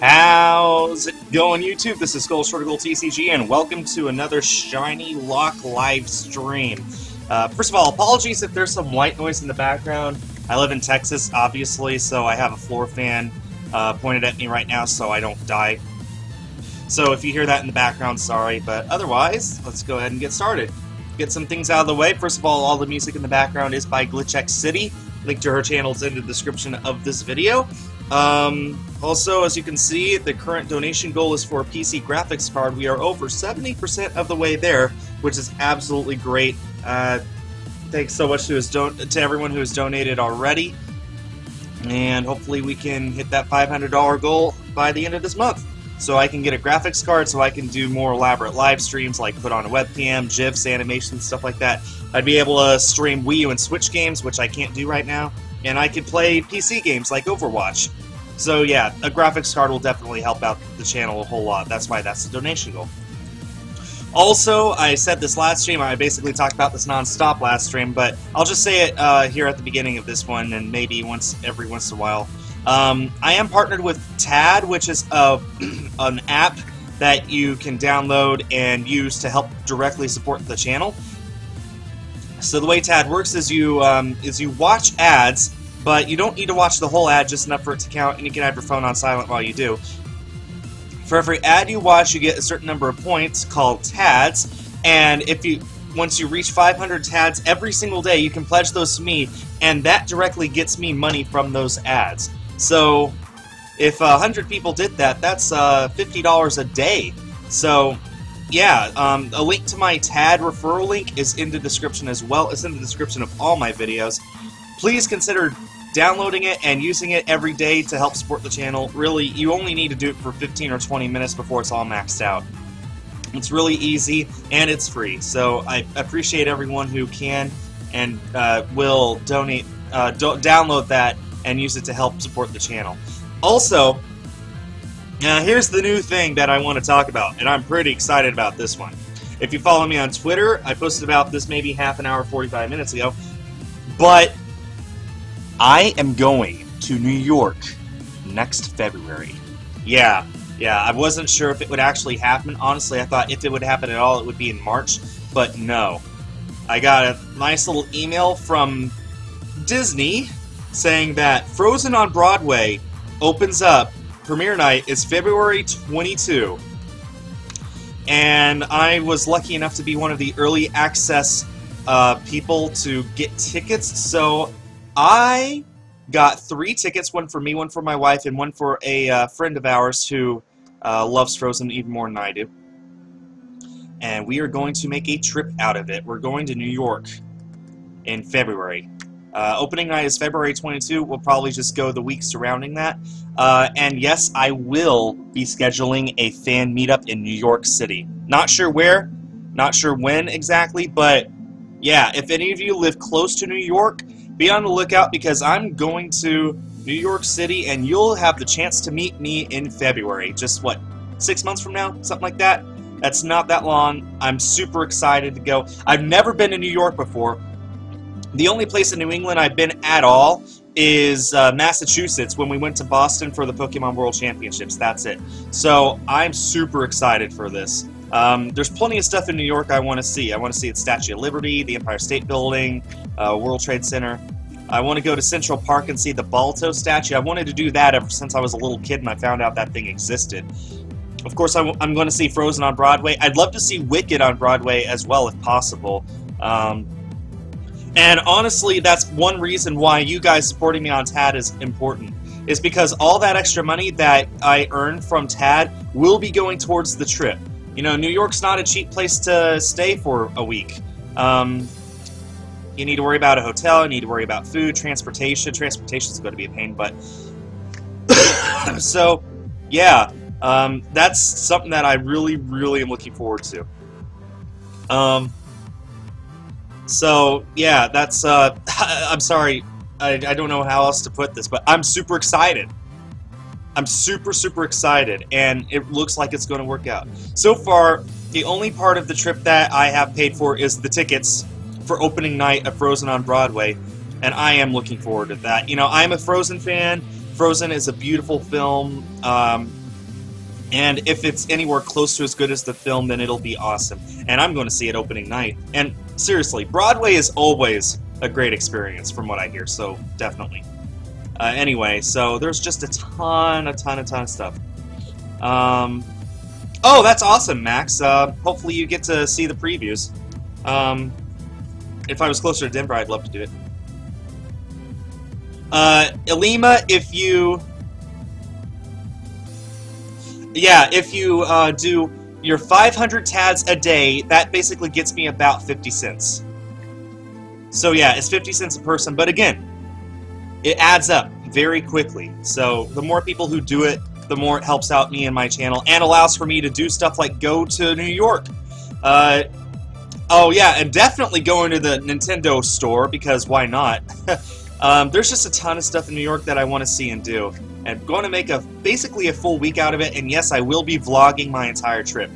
How's it going, YouTube? This is Skul TCG, and welcome to another ShinyLocke live stream. First of all, apologies if there's some white noise in the background. I live in Texas, obviously, so I have a floor fan pointed at me right now so I don't die. So if you hear that in the background, sorry, but otherwise, let's go ahead and get started. Get some things out of the way. First of all the music in the background is by GlitchX City. Link to her channel is in the description of this video. Also, as you can see, the current donation goal is for a PC graphics card. We are over 70% of the way there, which is absolutely great. Thanks so much to everyone who has donated already, and hopefully we can hit that $500 goal by the end of this month, so I can get a graphics card, so I can do more elaborate live streams, like put on a webcam, GIFs, animations, stuff like that. I'd be able to stream Wii U and Switch games, which I can't do right now, and I could play PC games like Overwatch. So yeah, a graphics card will definitely help out the channel a whole lot. That's why that's the donation goal. Also, I said this last stream, I basically talked about this non-stop last stream, but I'll just say it here at the beginning of this one, and maybe every once in a while. I am partnered with TAD, which is an app that you can download and use to help directly support the channel. So the way TAD works is you watch ads, but you don't need to watch the whole ad, just enough for it to count, and you can have your phone on silent while you do. For every ad you watch, you get a certain number of points called TADs, and once you reach 500 TADs every single day, you can pledge those to me, and that directly gets me money from those ads. So if 100 people did that, that's $50 a day. So yeah, a link to my TAD referral link is in the description as well. It's in the description of all my videos. Please consider downloading it and using it every day to help support the channel. Really, you only need to do it for 15 or 20 minutes before it's all maxed out. It's really easy, and it's free. So I appreciate everyone who can and will donate, download that and use it to help support the channel. Also, here's the new thing that I want to talk about, and I'm pretty excited about this one. If you follow me on Twitter, I posted about this maybe half an hour, 45 minutes ago, but I am going to New York next February. Yeah, I wasn't sure if it would actually happen. Honestly, I thought if it would happen at all, it would be in March, but no. I got a nice little email from Disney saying that Frozen on Broadway opens up. Premiere night is February 22. And I was lucky enough to be one of the early access people to get tickets, so I got 3 tickets, one for me, one for my wife, and one for a friend of ours who loves Frozen even more than I do. And we are going to make a trip out of it. We're going to New York in February. Opening night is February 22. We'll probably just go the week surrounding that. And yes, I will be scheduling a fan meetup in New York City. Not sure where, not sure when exactly, but yeah, if any of you live close to New York, be on the lookout, because I'm going to New York City, and you'll have the chance to meet me in February. Just, what, 6 months from now? Something like that? That's not that long. I'm super excited to go. I've never been to New York before. The only place in New England I've been at all is Massachusetts, when we went to Boston for the Pokemon World Championships. That's it. So I'm super excited for this. There's plenty of stuff in New York I want to see. I want to see its Statue of Liberty, the Empire State Building, World Trade Center. I want to go to Central Park and see the Balto statue. I wanted to do that ever since I was a little kid and I found out that thing existed. Of course, I'm going to see Frozen on Broadway. I'd love to see Wicked on Broadway as well, if possible. And honestly, that's one reason why you guys supporting me on TAD is important, is because all that extra money that I earn from TAD will be going towards the trip. You know, New York's not a cheap place to stay for a week. You need to worry about a hotel, you need to worry about food, transportation. Transportation's going to be a pain, but... So, yeah, that's something that I really, really am looking forward to. So, yeah, that's, I'm sorry, I don't know how else to put this, but I'm super excited. I'm super, super excited, and it looks like it's going to work out. So far, the only part of the trip that I have paid for is the tickets for opening night of Frozen on Broadway, and I am looking forward to that. You know, I'm a Frozen fan. Frozen is a beautiful film. And if it's anywhere close to as good as the film, then it'll be awesome. And I'm going to see it opening night. And seriously, Broadway is always a great experience from what I hear, so definitely. Anyway, so there's just a ton of stuff. Oh, that's awesome, Max. Hopefully you get to see the previews. If I was closer to Denver, I'd love to do it. Elima, if you... Yeah, if you do your 500 tads a day, that basically gets me about 50 cents. So yeah, it's 50 cents a person, but again, it adds up very quickly. So the more people who do it, the more it helps out me and my channel, and allows for me to do stuff like go to New York. Oh yeah, and definitely going to the Nintendo store, because why not? There's just a ton of stuff in New York that I want to see and do. And going to make basically a full week out of it, and yes, I will be vlogging my entire trip.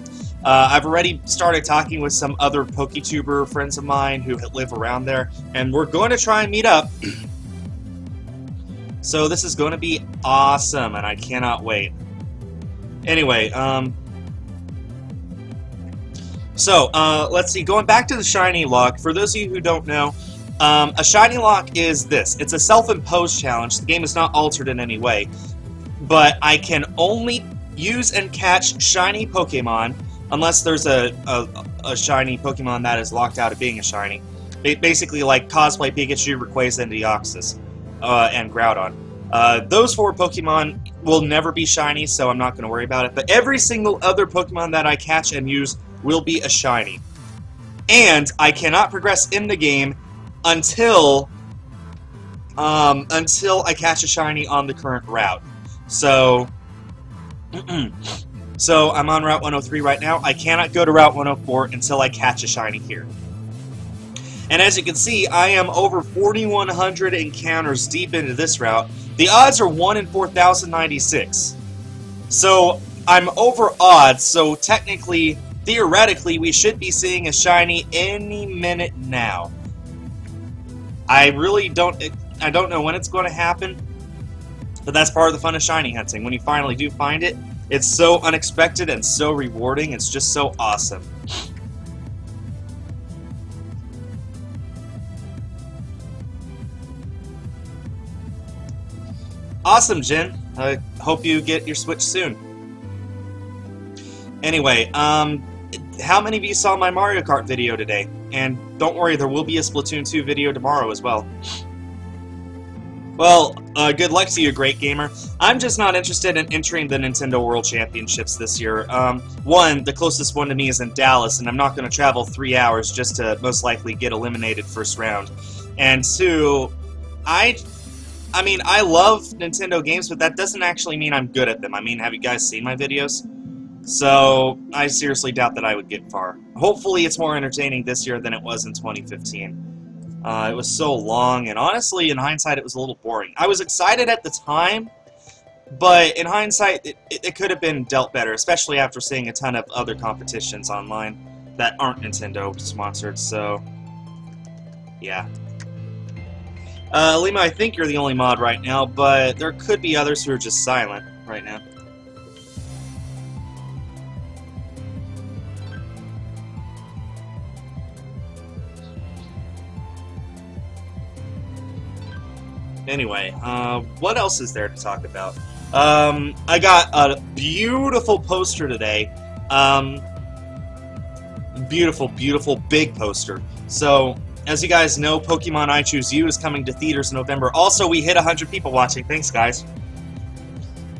I've already started talking with some other PokeTuber friends of mine who live around there, and we're going to try and meet up. So this is going to be awesome, and I cannot wait. Anyway, let's see, going back to the ShinyLocke, for those of you who don't know, a ShinyLocke is this. It's a self-imposed challenge. The game is not altered in any way. But I can only use and catch shiny Pokemon unless there's a shiny Pokemon that is locked out of being a shiny. Basically like Cosplay Pikachu, Rayquaza, and Deoxys, and Groudon. Those 4 Pokemon will never be shiny, so I'm not going to worry about it. But every single other Pokemon that I catch and use will be a shiny. And I cannot progress in the game until I catch a shiny on the current route. So, so I'm on Route 103 right now. I cannot go to Route 104 until I catch a shiny here. And as you can see, I am over 4,100 encounters deep into this route. The odds are 1 in 4,096. So I'm over odds, so technically, theoretically, we should be seeing a shiny any minute now. I don't know when it's going to happen, but that's part of the fun of shiny hunting. When you finally do find it, it's so unexpected and so rewarding. It's just so awesome. Awesome, Jen. I hope you get your Switch soon. Anyway, how many of you saw my Mario Kart video today? And don't worry, there will be a Splatoon 2 video tomorrow as well. Well, good luck to you, great gamer. I'm just not interested in entering the Nintendo World Championships this year. One, the closest one to me is in Dallas, and I'm not going to travel 3 hours just to most likely get eliminated first round. And two, I mean, I love Nintendo games, but that doesn't actually mean I'm good at them. I mean, have you guys seen my videos? So, I seriously doubt that I would get far. Hopefully it's more entertaining this year than it was in 2015. It was so long, and honestly, in hindsight, it was a little boring. I was excited at the time, but in hindsight, it could have been dealt better, especially after seeing a ton of other competitions online that aren't Nintendo-sponsored, so... yeah. Lima, I think you're the only mod right now, but there could be others who are just silent right now. Anyway, what else is there to talk about? I got a beautiful poster today. Beautiful, beautiful, big poster. So, as you guys know, Pokemon I Choose You is coming to theaters in November. Also, we hit 100 people watching. Thanks, guys.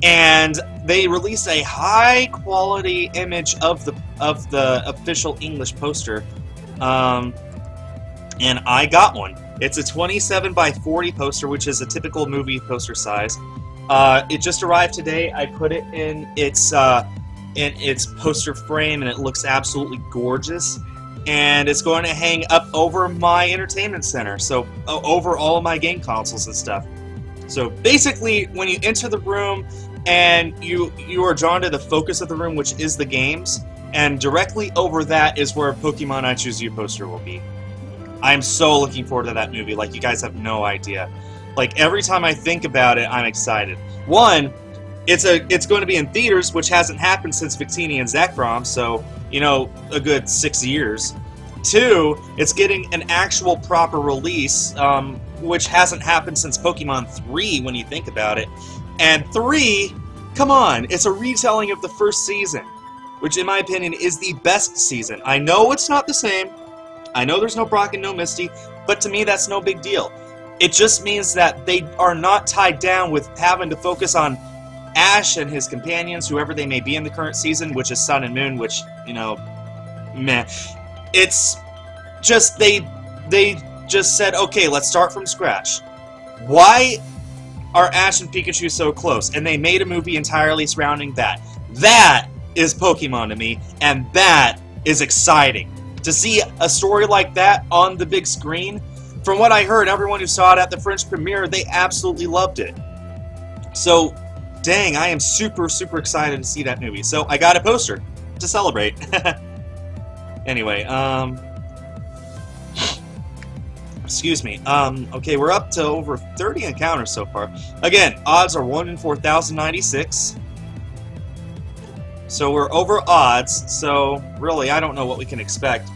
And they released a high-quality image of the official English poster. And I got one. It's a 27 by 40 poster, which is a typical movie poster size. It just arrived today. I put it in its poster frame, and it looks absolutely gorgeous. And it's going to hang up over my entertainment center, so over all of my game consoles and stuff. So basically, when you enter the room, and you are drawn to the focus of the room, which is the games, and directly over that is where Pokemon I Choose You poster will be. I'm so looking forward to that movie, like you guys have no idea. Like every time I think about it, I'm excited. One, it's going to be in theaters, which hasn't happened since Victini and Zekrom, so, you know, a good 6 years. 2, it's getting an actual proper release, which hasn't happened since Pokemon 3, when you think about it. And 3, come on, it's a retelling of the first season, which in my opinion is the best season. I know it's not the same, I know there's no Brock and no Misty, but to me that's no big deal. It just means that they are not tied down with having to focus on Ash and his companions, whoever they may be in the current season, which is Sun and Moon, which, you know, meh. It's just, they just said, okay, let's start from scratch. Why are Ash and Pikachu so close? And they made a movie entirely surrounding that. That is Pokemon to me, and that is exciting. To see a story like that on the big screen, from what I heard, everyone who saw it at the French premiere, they absolutely loved it. So, dang, I am super, super excited to see that movie. So, I got a poster to celebrate. Anyway, excuse me. Okay, we're up to over 30 encounters so far. Again, odds are 1 in 4,096. So we're over odds, so really, I don't know what we can expect.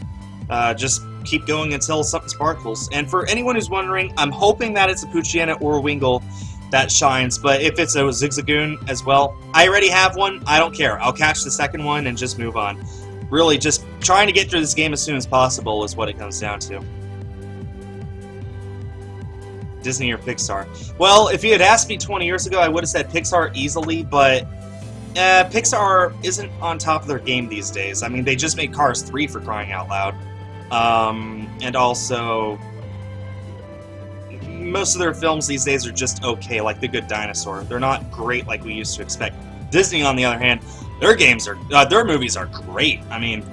Just keep going until something sparkles. And for anyone who's wondering, I'm hoping that it's a Poochyena or a Wingull that shines, but if it's a Zigzagoon as well, I already have one, I don't care. I'll catch the second one and just move on. Really, just trying to get through this game as soon as possible is what it comes down to. Disney or Pixar? Well, if you had asked me 20 years ago, I would have said Pixar easily, but Pixar isn't on top of their game these days. I mean, they just made Cars 3 for crying out loud. And also, most of their films these days are just okay, like The Good Dinosaur. They're not great like we used to expect. Disney, on the other hand, their movies are great. I mean,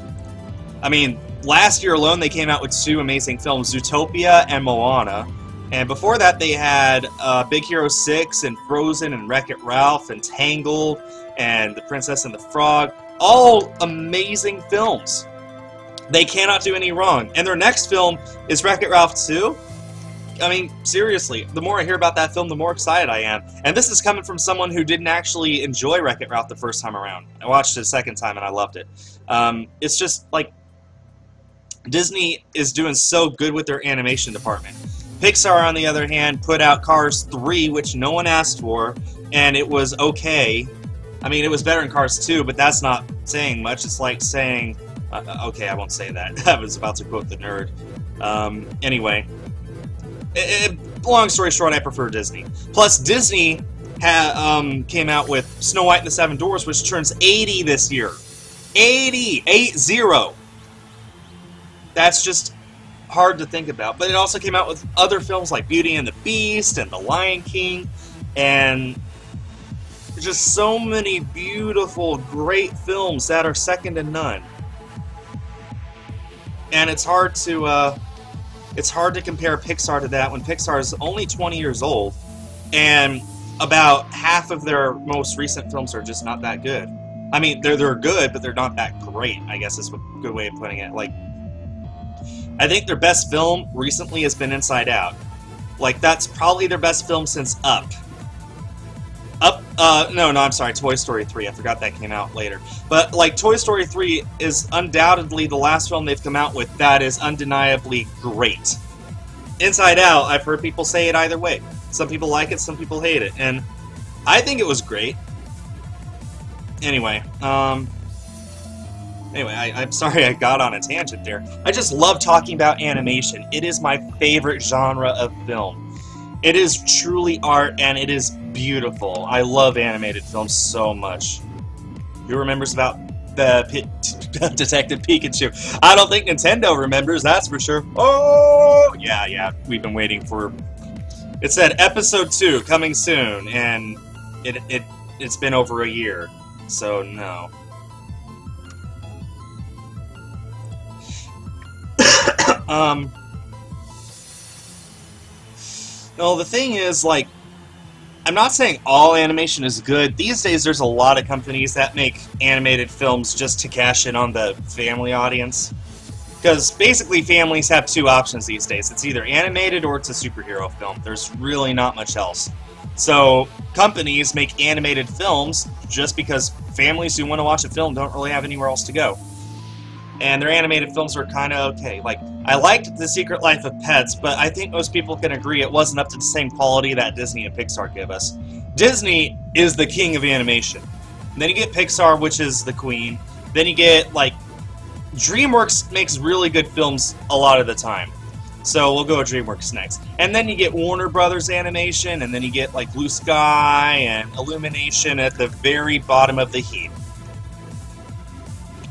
last year alone they came out with 2 amazing films, Zootopia and Moana. And before that they had Big Hero 6 and Frozen and Wreck-It Ralph and Tangled and The Princess and the Frog. All amazing films. They cannot do any wrong. And their next film is Wreck-It Ralph 2. I mean, seriously, the more I hear about that film, the more excited I am. And this is coming from someone who didn't actually enjoy Wreck-It Ralph the first time around. I watched it a second time and I loved it. It's just, like, Disney is doing so good with their animation department. Pixar, on the other hand, put out Cars 3, which no one asked for, and it was okay. I mean, it was better than Cars 2, but that's not saying much. It's like saying... okay, I won't say that. I was about to quote the nerd. Anyway... long story short, I prefer Disney. Plus, Disney came out with Snow White and the Seven Dwarfs, which turns 80 this year. 80! 80! That's just hard to think about. But it also came out with other films like Beauty and the Beast and The Lion King, and just so many beautiful, great films that are second to none. And it's hard to compare Pixar to that when Pixar is only 20 years old, and about half of their most recent films are just not that good. I mean, they're good, but they're not that great, I guess is a good way of putting it. Like, I think their best film recently has been Inside Out. Like, that's probably their best film since Up. No, I'm sorry, Toy Story 3. I forgot that came out later. But, like, Toy Story 3 is undoubtedly the last film they've come out with that is undeniably great. Inside Out, I've heard people say it either way. Some people like it, some people hate it. And I think it was great. Anyway, I'm sorry I got on a tangent there. I just love talking about animation. It is my favorite genre of film. It is truly art, and it is beautiful. I love animated films so much. Who remembers about the Detective Pikachu? I don't think Nintendo remembers, that's for sure. Oh! Yeah, we've been waiting for... It said Episode 2, coming soon, and it's been over a year, so no. No, the thing is, like, I'm not saying all animation is good. These days there's a lot of companies that make animated films just to cash in on the family audience. Because basically families have 2 options these days. It's either animated or it's a superhero film. There's really not much else. So companies make animated films just because families who want to watch a film don't really have anywhere else to go. And their animated films are kind of okay. Like, I liked The Secret Life of Pets, but I think most people can agree it wasn't up to the same quality that Disney and Pixar give us. Disney is the king of animation. And then you get Pixar, which is the queen. Then you get, like, DreamWorks makes really good films a lot of the time. So we'll go with DreamWorks next. And then you get Warner Brothers Animation, and then you get, like, Blue Sky and Illumination at the very bottom of the heap.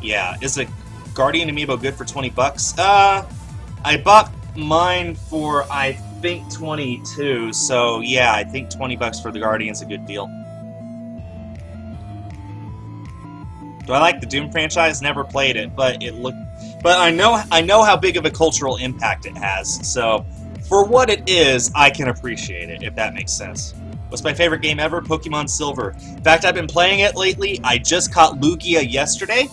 Yeah, is a Guardian Amiibo good for 20 bucks? I bought mine for, I think, 22, so yeah, I think 20 bucks for the Guardian's a good deal. Do I like the Doom franchise? Never played it, but I know how big of a cultural impact it has, so for what it is, I can appreciate it, if that makes sense. What's my favorite game ever? Pokemon Silver. In fact, I've been playing it lately. I just caught Lugia yesterday.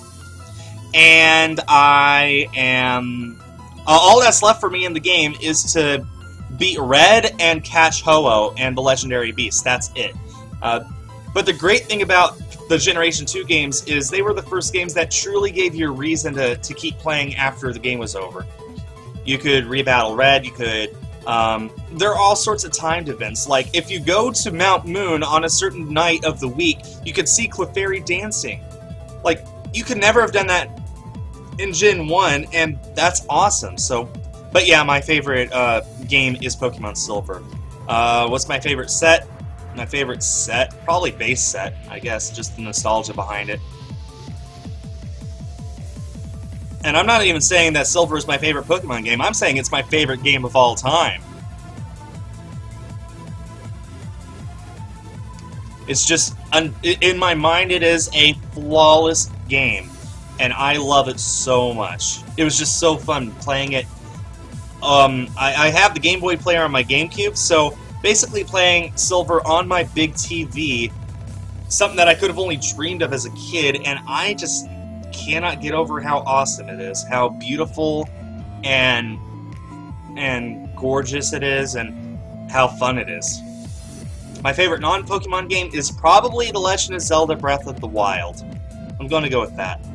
And I am... all that's left for me in the game is to beat Red and catch Ho-Oh and the Legendary Beast. That's it. But the great thing about the Generation 2 games is they were the first games that truly gave you a reason to keep playing after the game was over. You could rebattle Red, you could... there are all sorts of timed events. Like, if you go to Mount Moon on a certain night of the week, you could see Clefairy dancing. Like, you could never have done that in Gen 1, and that's awesome. So, but yeah, my favorite game is Pokemon Silver. What's my favorite set? My favorite set? Probably base set, I guess, just the nostalgia behind it. And I'm not even saying that Silver is my favorite Pokemon game, I'm saying it's my favorite game of all time. It's just, in my mind, it is a flawless game. And I love it so much. It was just so fun playing it. I have the Game Boy player on my GameCube, so basically playing Silver on my big TV, something that I could have only dreamed of as a kid, and I just cannot get over how awesome it is, how beautiful and gorgeous it is, and how fun it is. My favorite non-Pokemon game is probably The Legend of Zelda Breath of the Wild. I'm going to go with that.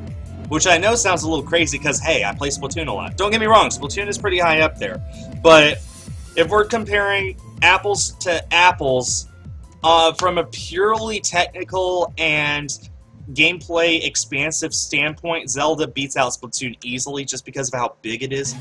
Which I know sounds a little crazy because, hey, I play Splatoon a lot. Don't get me wrong, Splatoon is pretty high up there. But if we're comparing apples to apples, from a purely technical and gameplay expansive standpoint, Zelda beats out Splatoon easily just because of how big it is.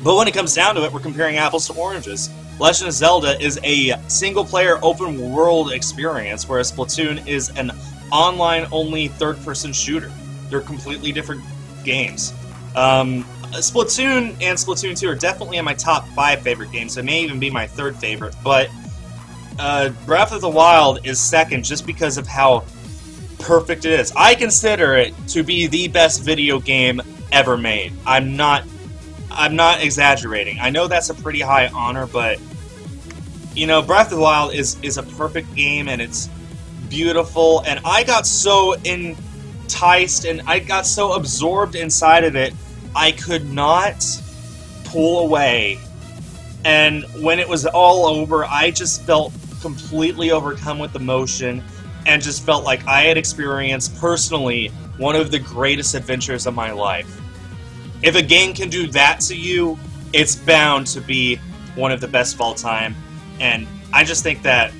But when it comes down to it, we're comparing apples to oranges. Legend of Zelda is a single-player open-world experience, whereas Splatoon is an online-only third-person shooter. They're completely different games. Splatoon and Splatoon 2 are definitely in my top 5 favorite games. It may even be my 3rd favorite, but Breath of the Wild is second just because of how perfect it is. I consider it to be the best video game ever made. I'm not exaggerating. I know that's a pretty high honor, but you know, Breath of the Wild is a perfect game, and it's beautiful, and I got so enticed and I got so absorbed inside of it, I could not pull away. And when it was all over, I just felt completely overcome with emotion and just felt like I had experienced personally one of the greatest adventures of my life. If a game can do that to you, it's bound to be one of the best of all time, and I just think that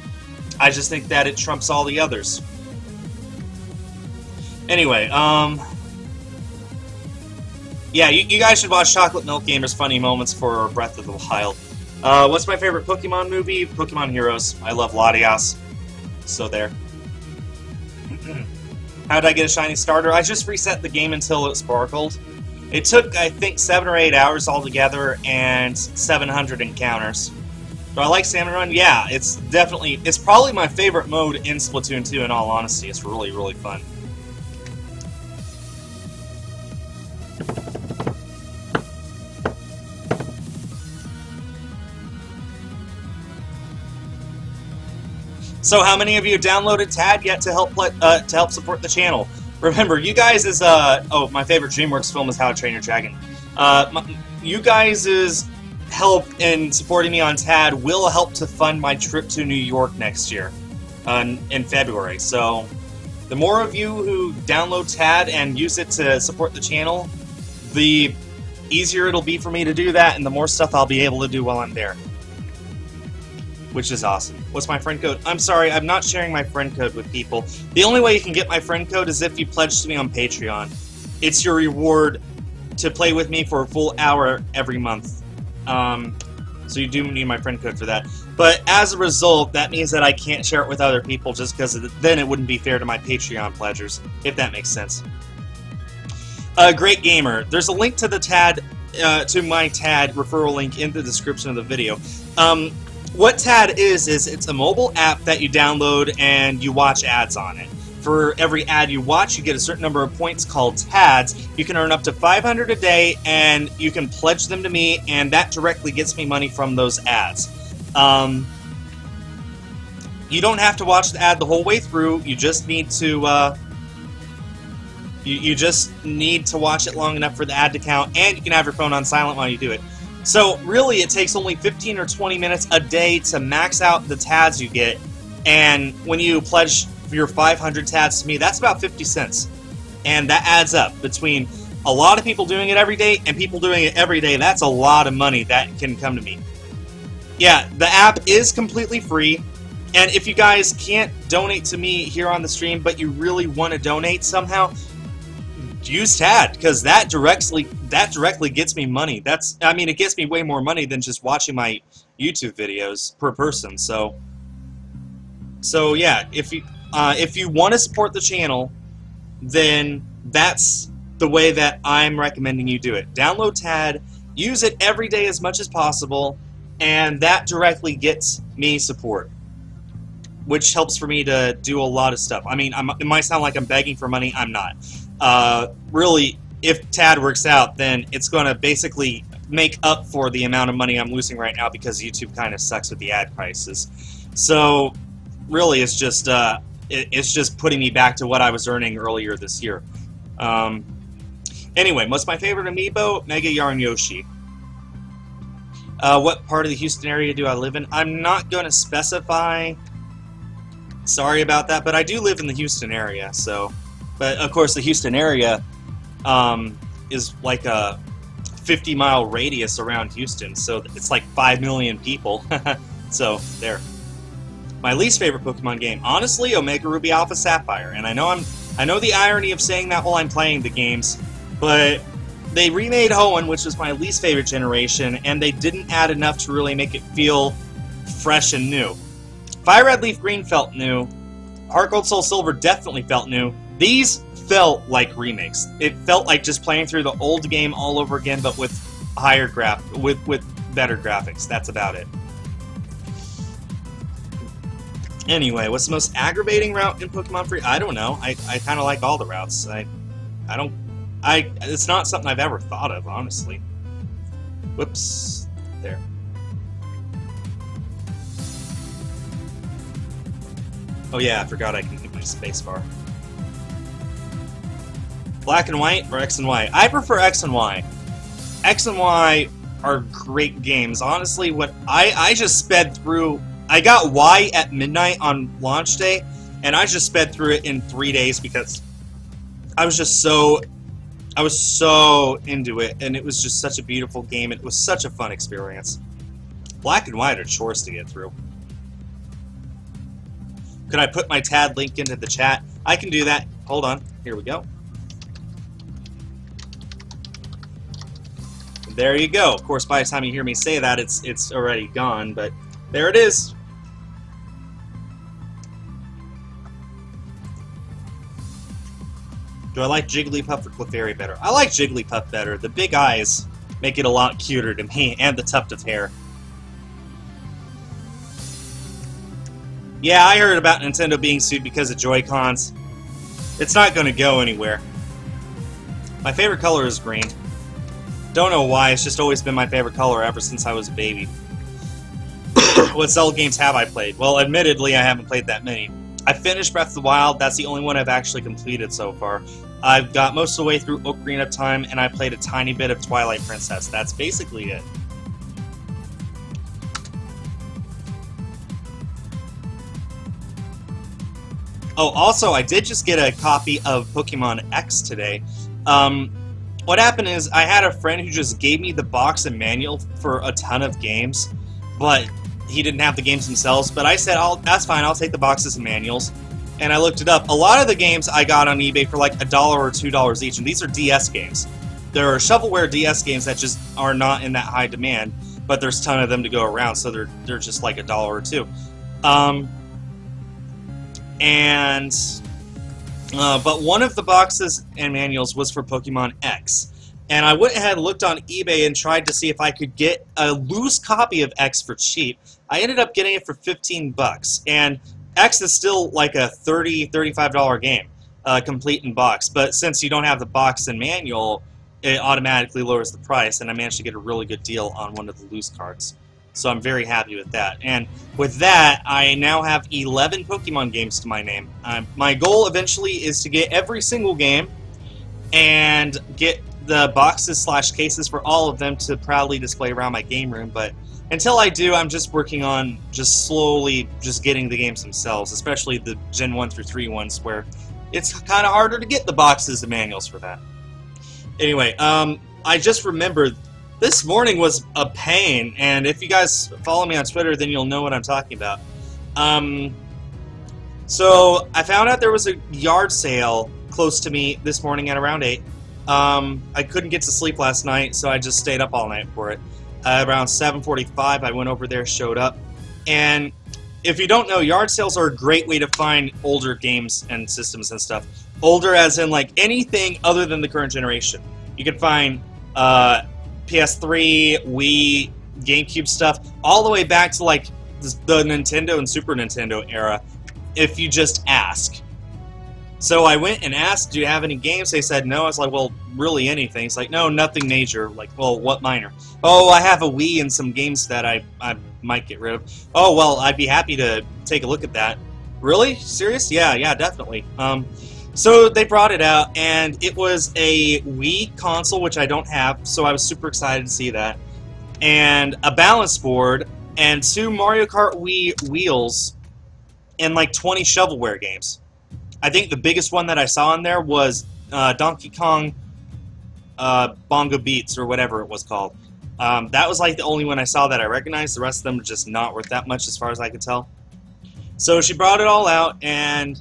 it trumps all the others. Anyway, yeah, you guys should watch Chocolate Milk Gamer's Funny Moments for Breath of the Wild. What's my favorite Pokemon movie? Pokemon Heroes. I love Latias. So there. How did I get a shiny starter? I just reset the game until it sparkled. It took, I think, 7 or 8 hours altogether and 700 encounters. Do I like Salmon Run? Yeah, it's probably my favorite mode in Splatoon 2, in all honesty. It's really, really fun. So how many of you downloaded Tag yet to help support the channel? Remember, you guys is oh, my favorite DreamWorks film is How to Train Your Dragon. You guys is help in supporting me on TAD will help to fund my trip to New York next year in February. So the more of you who download TAD and use it to support the channel, the easier it'll be for me to do that, and the more stuff I'll be able to do while I'm there. Which is awesome. What's my friend code? I'm sorry, I'm not sharing my friend code with people. The only way you can get my friend code is if you pledge to me on Patreon. It's your reward to play with me for a full hour every month. So you do need my friend code for that. But as a result, that means that I can't share it with other people just because then it wouldn't be fair to my Patreon pledgers, if that makes sense. Great Gamer. There's a link to the TAD, to my TAD referral link in the description of the video. What TAD is it's a mobile app that you download and you watch ads on it. For every ad you watch, you get a certain number of points called TADs. You can earn up to 500 a day, and you can pledge them to me, and that directly gets me money from those ads. You don't have to watch the ad the whole way through. You just need to you just need to watch it long enough for the ad to count, and you can have your phone on silent while you do it. So really, it takes only 15 or 20 minutes a day to max out the TADs you get, and when you pledge your 500 TADs to me, that's about 50 cents. And that adds up between a lot of people doing it every day and people doing it every day. That's a lot of money that can come to me. Yeah, the app is completely free, and if you guys can't donate to me here on the stream, but you really want to donate somehow, use TAD, because that directly gets me money. I mean, it gets me way more money than just watching my YouTube videos per person. So yeah, if you want to support the channel, then that's the way that I'm recommending you do it. Download TAD, use it every day as much as possible, and that directly gets me support, which helps for me to do a lot of stuff. I mean, it might sound like I'm begging for money. I'm not. Really, if TAD works out, then it's going to basically make up for the amount of money I'm losing right now because YouTube kind of sucks with the ad prices. So really, it's just putting me back to what I was earning earlier this year. Anyway, what's my favorite amiibo? Mega Yarn Yoshi. What part of the Houston area do I live in? I'm not going to specify. Sorry about that, but I do live in the Houston area. So, but of course, the Houston area is like a 50-mile radius around Houston, so it's like 5 million people. So there. My least favorite Pokemon game, honestly, OmegaRuby Alpha Sapphire. And I know the irony of saying that while I'm playing the games, but they remade Hoenn, which was my least favorite generation, and they didn't add enough to really make it feel fresh and new. Fire Red Leaf Green felt new. Heart Gold Soul Silver definitely felt new. These felt like remakes. It felt like just playing through the old game all over again, but with higher with better graphics. That's about it. Anyway, what's the most aggravating route in Pokemon Free? I don't know. I kind of like all the routes. It's not something I've ever thought of, honestly. Whoops. There. Oh yeah, I forgot I can hit my spacebar. Black and White or X and Y? I prefer X and Y. X and Y are great games. Honestly, what I just sped through. I got Y at midnight on launch day, and I just sped through it in 3 days because I was so into it, and it was just such a beautiful game. It was such a fun experience. Black and White are chores to get through. Could I put my TAD link into the chat? I can do that. Hold on. Here we go. There you go. Of course, by the time you hear me say that, it's already gone, but there it is. Do I like Jigglypuff or Clefairy better? I like Jigglypuff better. The big eyes make it a lot cuter to me, and the tuft of hair. Yeah, I heard about Nintendo being sued because of Joy-Cons. It's not going to go anywhere. My favorite color is green. Don't know why, it's just always been my favorite color ever since I was a baby. What Zelda games have I played? Well, admittedly, I haven't played that many. I finished Breath of the Wild, that's the only one I've actually completed so far. I've got most of the way through Ocarina of Time, and I played a tiny bit of Twilight Princess. That's basically it. Oh, also, I did just get a copy of Pokemon X today. What happened is I had a friend who just gave me the box and manual for a ton of games, but he didn't have the games themselves. But I said, that's fine, I'll take the boxes and manuals. And I looked it up. A lot of the games I got on eBay for like $1 or $2 each, and these are DS games. There are shovelware DS games that just are not in that high demand, but there's a ton of them to go around, so they're just like $1 or $2. But one of the boxes and manuals was for Pokemon X. And I went ahead and looked on eBay and tried to see if I could get a loose copy of X for cheap. I ended up getting it for 15 bucks. And X is still like a $30, $35 game, complete in box. But since you don't have the box and manual, it automatically lowers the price. And I managed to get a really good deal on one of the loose cards. So I'm very happy with that. And with that, I now have 11 Pokemon games to my name. My goal eventually is to get every single game and get the boxes / cases for all of them to proudly display around my game room. But until I do, I'm just working on just slowly just getting the games themselves, especially the Gen 1 through 3 ones where it's kind of harder to get the boxes and manuals for that. Anyway, I just remembered this morning was a pain, and if you guys follow me on Twitter, then you'll know what I'm talking about. So I found out there was a yard sale close to me this morning at around 8. I couldn't get to sleep last night, so I just stayed up all night for it. Around 7:45, I went over there, showed up, and if you don't know, yard sales are a great way to find older games and systems and stuff. Older as in like anything other than the current generation. You can find PS3, Wii, GameCube stuff, all the way back to like the Nintendo and Super Nintendo era, if you just ask. So I went and asked, do you have any games? They said no. I was like, well, really anything? It's like, no, nothing major. Like, well, what minor? Oh, I have a Wii and some games that I might get rid of. Oh, well, I'd be happy to take a look at that. Really? Serious? Yeah, definitely. So they brought it out, and it was a Wii console, which I don't have, so I was super excited to see that, and a balance board, and 2 Mario Kart Wii wheels, and like 20 shovelware games. I think the biggest one that I saw in there was Donkey Kong Bongo Beats, or whatever it was called. That was like the only one I saw that I recognized. The rest of them were just not worth that much as far as I could tell. So she brought it all out, and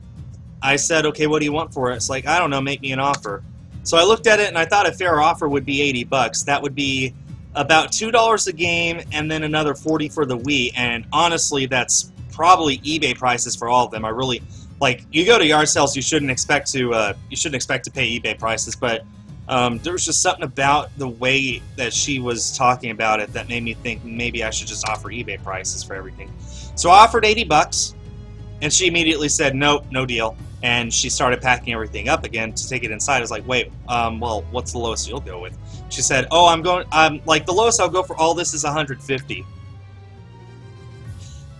I said, okay, what do you want for it? It's like, I don't know, make me an offer. So I looked at it, and I thought a fair offer would be 80 bucks. That would be about $2 a game, and then another $40 for the Wii. And honestly, that's probably eBay prices for all of them. I really, like, you go to yard sales, you shouldn't expect to pay eBay prices, but there was just something about the way that she was talking about it that made me think maybe I should just offer eBay prices for everything. So I offered 80 bucks, and she immediately said, nope, no deal. And she started packing everything up again to take it inside. I was like, wait, well, what's the lowest you'll go with? She said, oh, like, the lowest I'll go for all this is $150.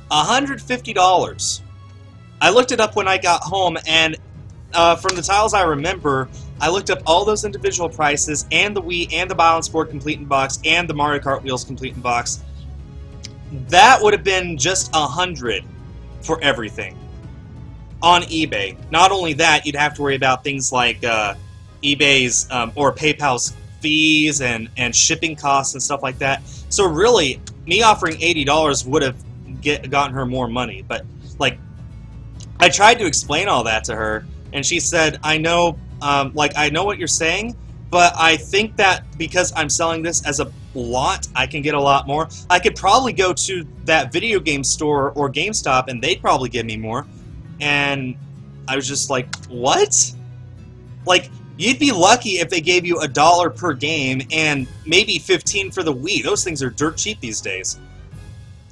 $150. I looked it up when I got home, and from the titles I remember, I looked up all those individual prices, and the Wii, and the balance board complete in box, and the Mario Kart wheels complete in box. That would have been just $100 for everything on eBay. Not only that, you'd have to worry about things like eBay's or PayPal's fees and shipping costs and stuff like that. So really, me offering $80 would have gotten her more money. But like, I tried to explain all that to her, and she said, I know, I know what you're saying, but I think that because I'm selling this as a lot, I can get a lot more. I could probably go to that video game store or GameStop, and they'd probably give me more. And I was just like, what? Like, you'd be lucky if they gave you $1 per game and maybe 15 for the Wii. Those things are dirt cheap these days.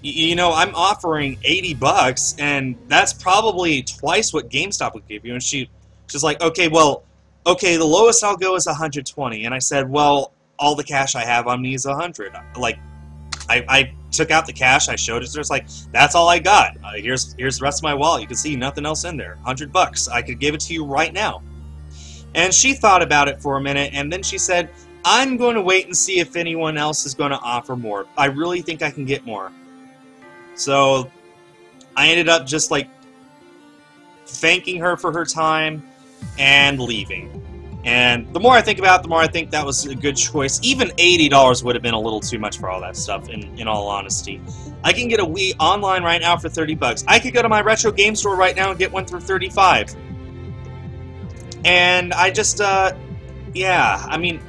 You know, I'm offering 80 bucks, and that's probably twice what GameStop would give you. And she's like, okay, well, okay, the lowest I'll go is 120. And I said, well, all the cash I have on me is 100. Like, I took out the cash, I showed it to her, it's like, that's all I got. Here's the rest of my wallet. You can see nothing else in there. 100 bucks. I could give it to you right now. And she thought about it for a minute, and then she said, I'm going to wait and see if anyone else is going to offer more. I really think I can get more. So I ended up just like thanking her for her time, and leaving. And the more I think about it, the more I think that was a good choice. Even $80 would have been a little too much for all that stuff, in all honesty. I can get a Wii online right now for $30. I could go to my retro game store right now and get one for $35. And I just, yeah, I mean,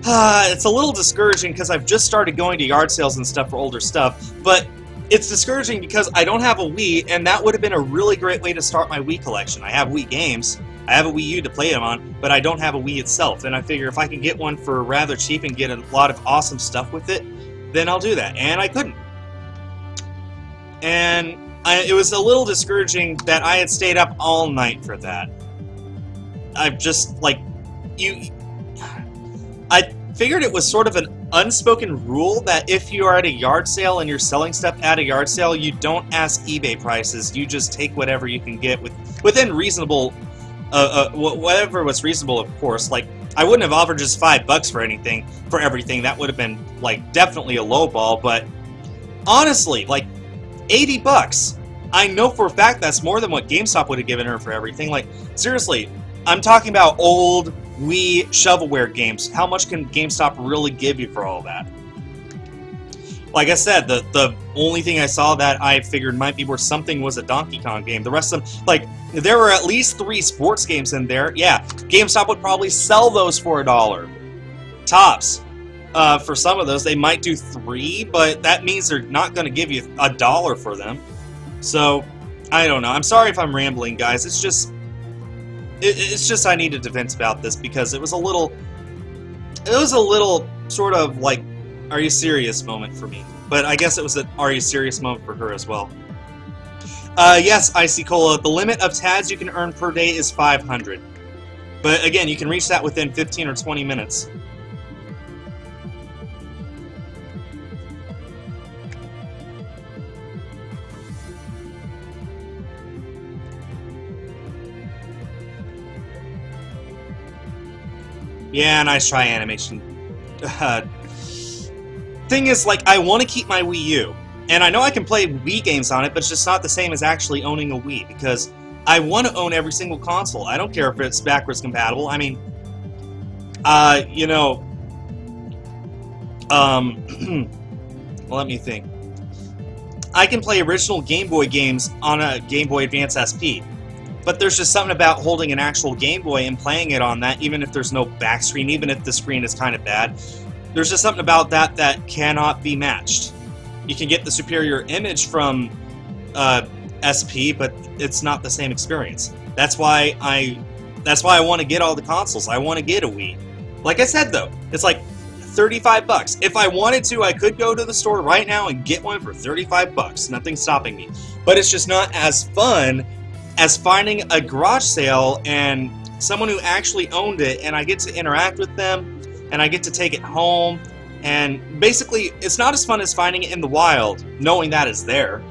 it's a little discouraging because I've just started going to yard sales and stuff for older stuff, but it's discouraging because I don't have a Wii, and that would have been a really great way to start my Wii collection. I have Wii games, I have a Wii U to play them on, but I don't have a Wii itself, and I figure if I can get one for rather cheap and get a lot of awesome stuff with it, then I'll do that, and I couldn't. And it was a little discouraging that I had stayed up all night for that. I've just, like, I figured it was sort of an unspoken rule that if you are at a yard sale and you're selling stuff at a yard sale, you don't ask eBay prices, you just take whatever you can get within reasonable, whatever was reasonable, of course. Like, I wouldn't have offered just $5 for everything, that would have been, like, definitely a low ball, but honestly, like, $80, I know for a fact that's more than what GameStop would have given her for everything. Like, seriously, I'm talking about old Wii shovelware games. How much can GameStop really give you for all that? Like I said, the only thing I saw that I figured might be worth something was a Donkey Kong game. The rest of them, like, there were at least 3 sports games in there. Yeah, GameStop would probably sell those for $1. Tops. For some of those, they might do 3, but that means they're not going to give you $1 for them. So, I don't know. I'm sorry if I'm rambling, guys. It's just I needed to vent about this because it was a little sort of like, are you serious moment for me. But I guess it was an are you serious moment for her as well. Yes, Icy Cola, the limit of TADs you can earn per day is 500. But again, you can reach that within 15 or 20 minutes. Yeah, nice try, animation. Thing is, like, I want to keep my Wii U. And I know I can play Wii games on it, but it's just not the same as actually owning a Wii, because I want to own every single console. I don't care if it's backwards compatible. I mean, you know, well, let me think. I can play original Game Boy games on a Game Boy Advance SP. But there's just something about holding an actual Game Boy and playing it on that, even if there's no back screen, even if the screen is kind of bad. There's just something about that that cannot be matched. You can get the superior image from SP, but it's not the same experience. That's why I want to get all the consoles. I want to get a Wii. Like I said, though, it's like $35. If I wanted to, I could go to the store right now and get one for $35. Nothing's stopping me. But it's just not as fun as finding a garage sale and someone who actually owned it, and I get to interact with them, and I get to take it home, and basically, it's not as fun as finding it in the wild, knowing that it's there.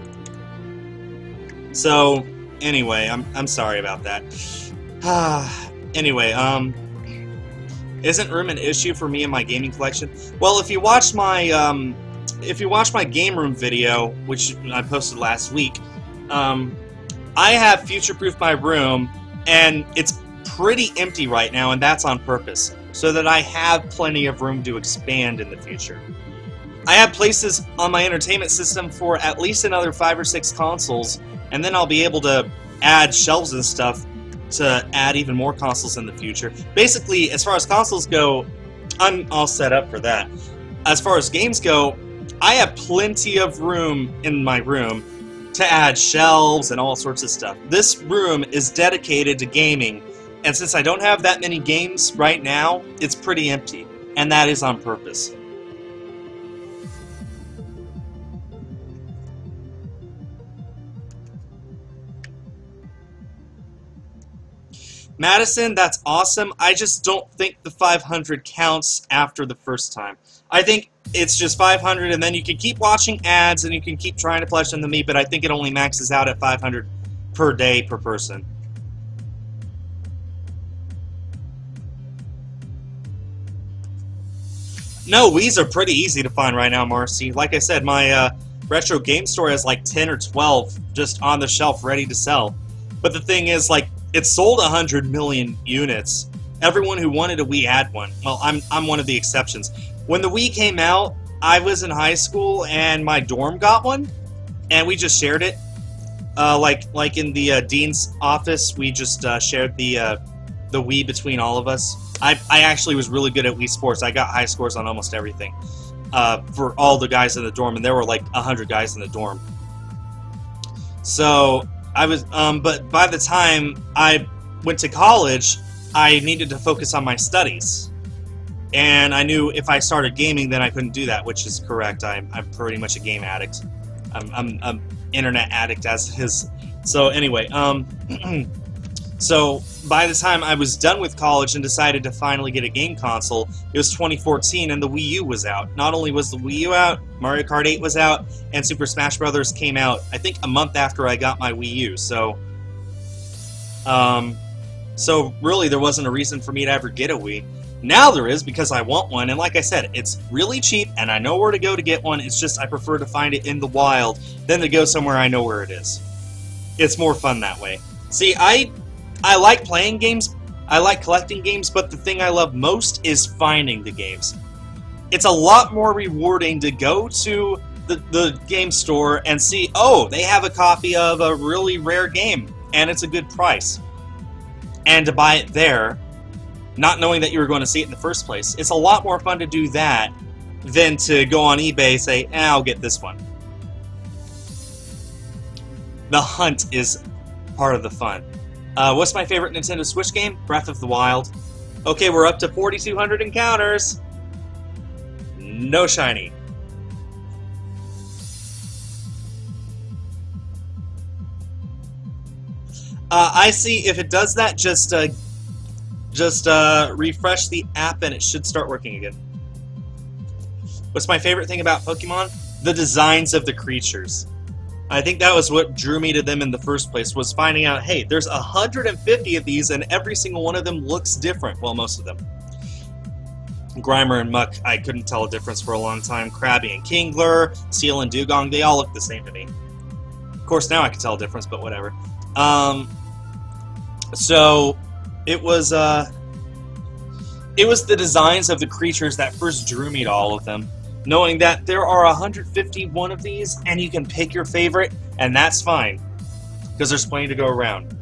So, anyway, I'm sorry about that. Anyway, isn't room an issue for me and my gaming collection? Well, if you watched my game room video, which I posted last week, I have future-proofed my room, and it's pretty empty right now, and that's on purpose, so that I have plenty of room to expand in the future. I have places on my entertainment system for at least another 5 or 6 consoles, and then I'll be able to add shelves and stuff to add even more consoles in the future. Basically, as far as consoles go, I'm all set up for that. As far as games go, I have plenty of room in my room to add shelves and all sorts of stuff. This room is dedicated to gaming, and since I don't have that many games right now, it's pretty empty, and that is on purpose. Madison, that's awesome. I just don't think the 500 counts after the first time. I think it's just 500, and then you can keep watching ads, and you can keep trying to pledge them to me, but I think it only maxes out at 500 per day per person. No, Wii's are pretty easy to find right now, Marcy. Like I said, my retro game store has like 10 or 12 just on the shelf ready to sell. But the thing is, like, it sold 100 million units. Everyone who wanted a Wii had one. Well, I'm one of the exceptions. When the Wii came out, I was in high school and my dorm got one, and we just shared it. Like in the dean's office, we just shared the Wii between all of us. I actually was really good at Wii Sports. I got high scores on almost everything for all the guys in the dorm, and there were like 100 guys in the dorm. So I was, but by the time I went to college, I needed to focus on my studies. And I knew if I started gaming, then I couldn't do that, which is correct. I'm pretty much a game addict. I'm an internet addict as is. So anyway, so by the time I was done with college and decided to finally get a game console, it was 2014 and the Wii U was out. Not only was the Wii U out, Mario Kart 8 was out, and Super Smash Bros. Came out, I think, a month after I got my Wii U. So really there wasn't a reason for me to ever get a Wii. Now there is, because I want one, and like I said, it's really cheap, and I know where to go to get one. It's just I prefer to find it in the wild than to go somewhere I know where it is. It's more fun that way. See, I like playing games, I like collecting games, but the thing I love most is finding the games. It's a lot more rewarding to go to the game store and see, oh, they have a copy of a really rare game, and it's a good price. And to buy it there, not knowing that you were going to see it in the first place. It's a lot more fun to do that than to go on eBay and say, I'll get this one. The hunt is part of the fun. What's my favorite Nintendo Switch game? Breath of the Wild. Okay, we're up to 4,200 encounters. No shiny. I see. If it does that, just refresh the app and it should start working again. What's my favorite thing about Pokemon? The designs of the creatures. I think that was what drew me to them in the first place, was finding out, hey, there's 150 of these and every single one of them looks different. Well, most of them. Grimer and Muck, I couldn't tell a difference for a long time. Krabby and Kingler, Seal and Dugong, they all look the same to me. Of course, now I can tell a difference, but whatever. So it was the designs of the creatures that first drew me to all of them. Knowing that there are 151 of these, and you can pick your favorite, and that's fine, because there's plenty to go around.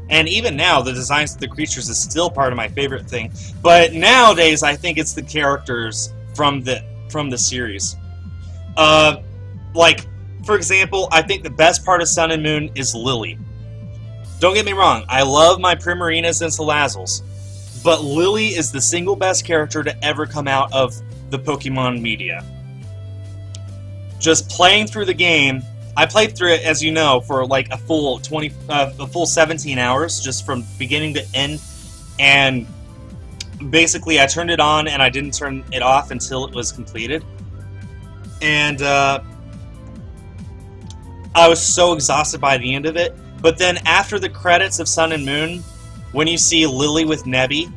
And even now, the designs of the creatures is still part of my favorite thing. But nowadays, I think it's the characters from the series. Like, for example, I think the best part of Sun and Moon is Lily. Don't get me wrong, I love my Primarinas and Salazzles, but Lily is the single best character to ever come out of the Pokemon media. Just playing through the game, I played through it, as you know, for like a full 17 hours, just from beginning to end, and basically I turned it on and I didn't turn it off until it was completed. And I was so exhausted by the end of it. But then after the credits of Sun and Moon, when you see Lily with Nebby,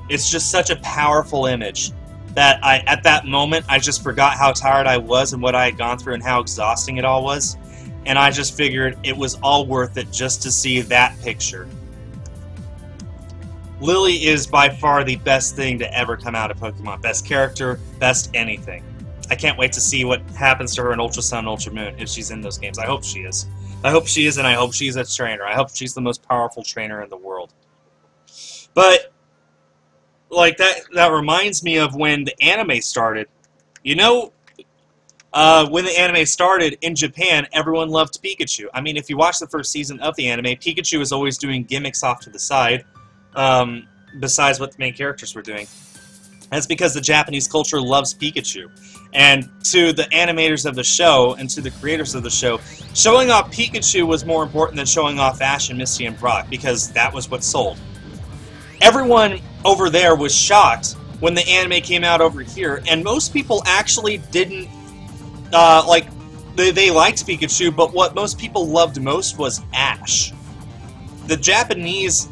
it's just such a powerful image that at that moment, I just forgot how tired I was and what I had gone through and how exhausting it all was. And I just figured it was all worth it just to see that picture. Lily is by far the best thing to ever come out of Pokemon. Best character, best anything. I can't wait to see what happens to her in Ultra Sun, Ultra Moon, if she's in those games. I hope she is. I hope she is, and I hope she's a trainer. I hope she's the most powerful trainer in the world. But, like, that reminds me of when the anime started. You know, when the anime started in Japan, everyone loved Pikachu. I mean, if you watch the first season of the anime, Pikachu was always doing gimmicks off to the side, besides what the main characters were doing. That's because the Japanese culture loves Pikachu. And to the animators of the show, and to the creators of the show, showing off Pikachu was more important than showing off Ash and Misty and Brock, because that was what sold. Everyone over there was shocked when the anime came out over here, and most people actually didn't, they liked Pikachu, but what most people loved most was Ash. The Japanese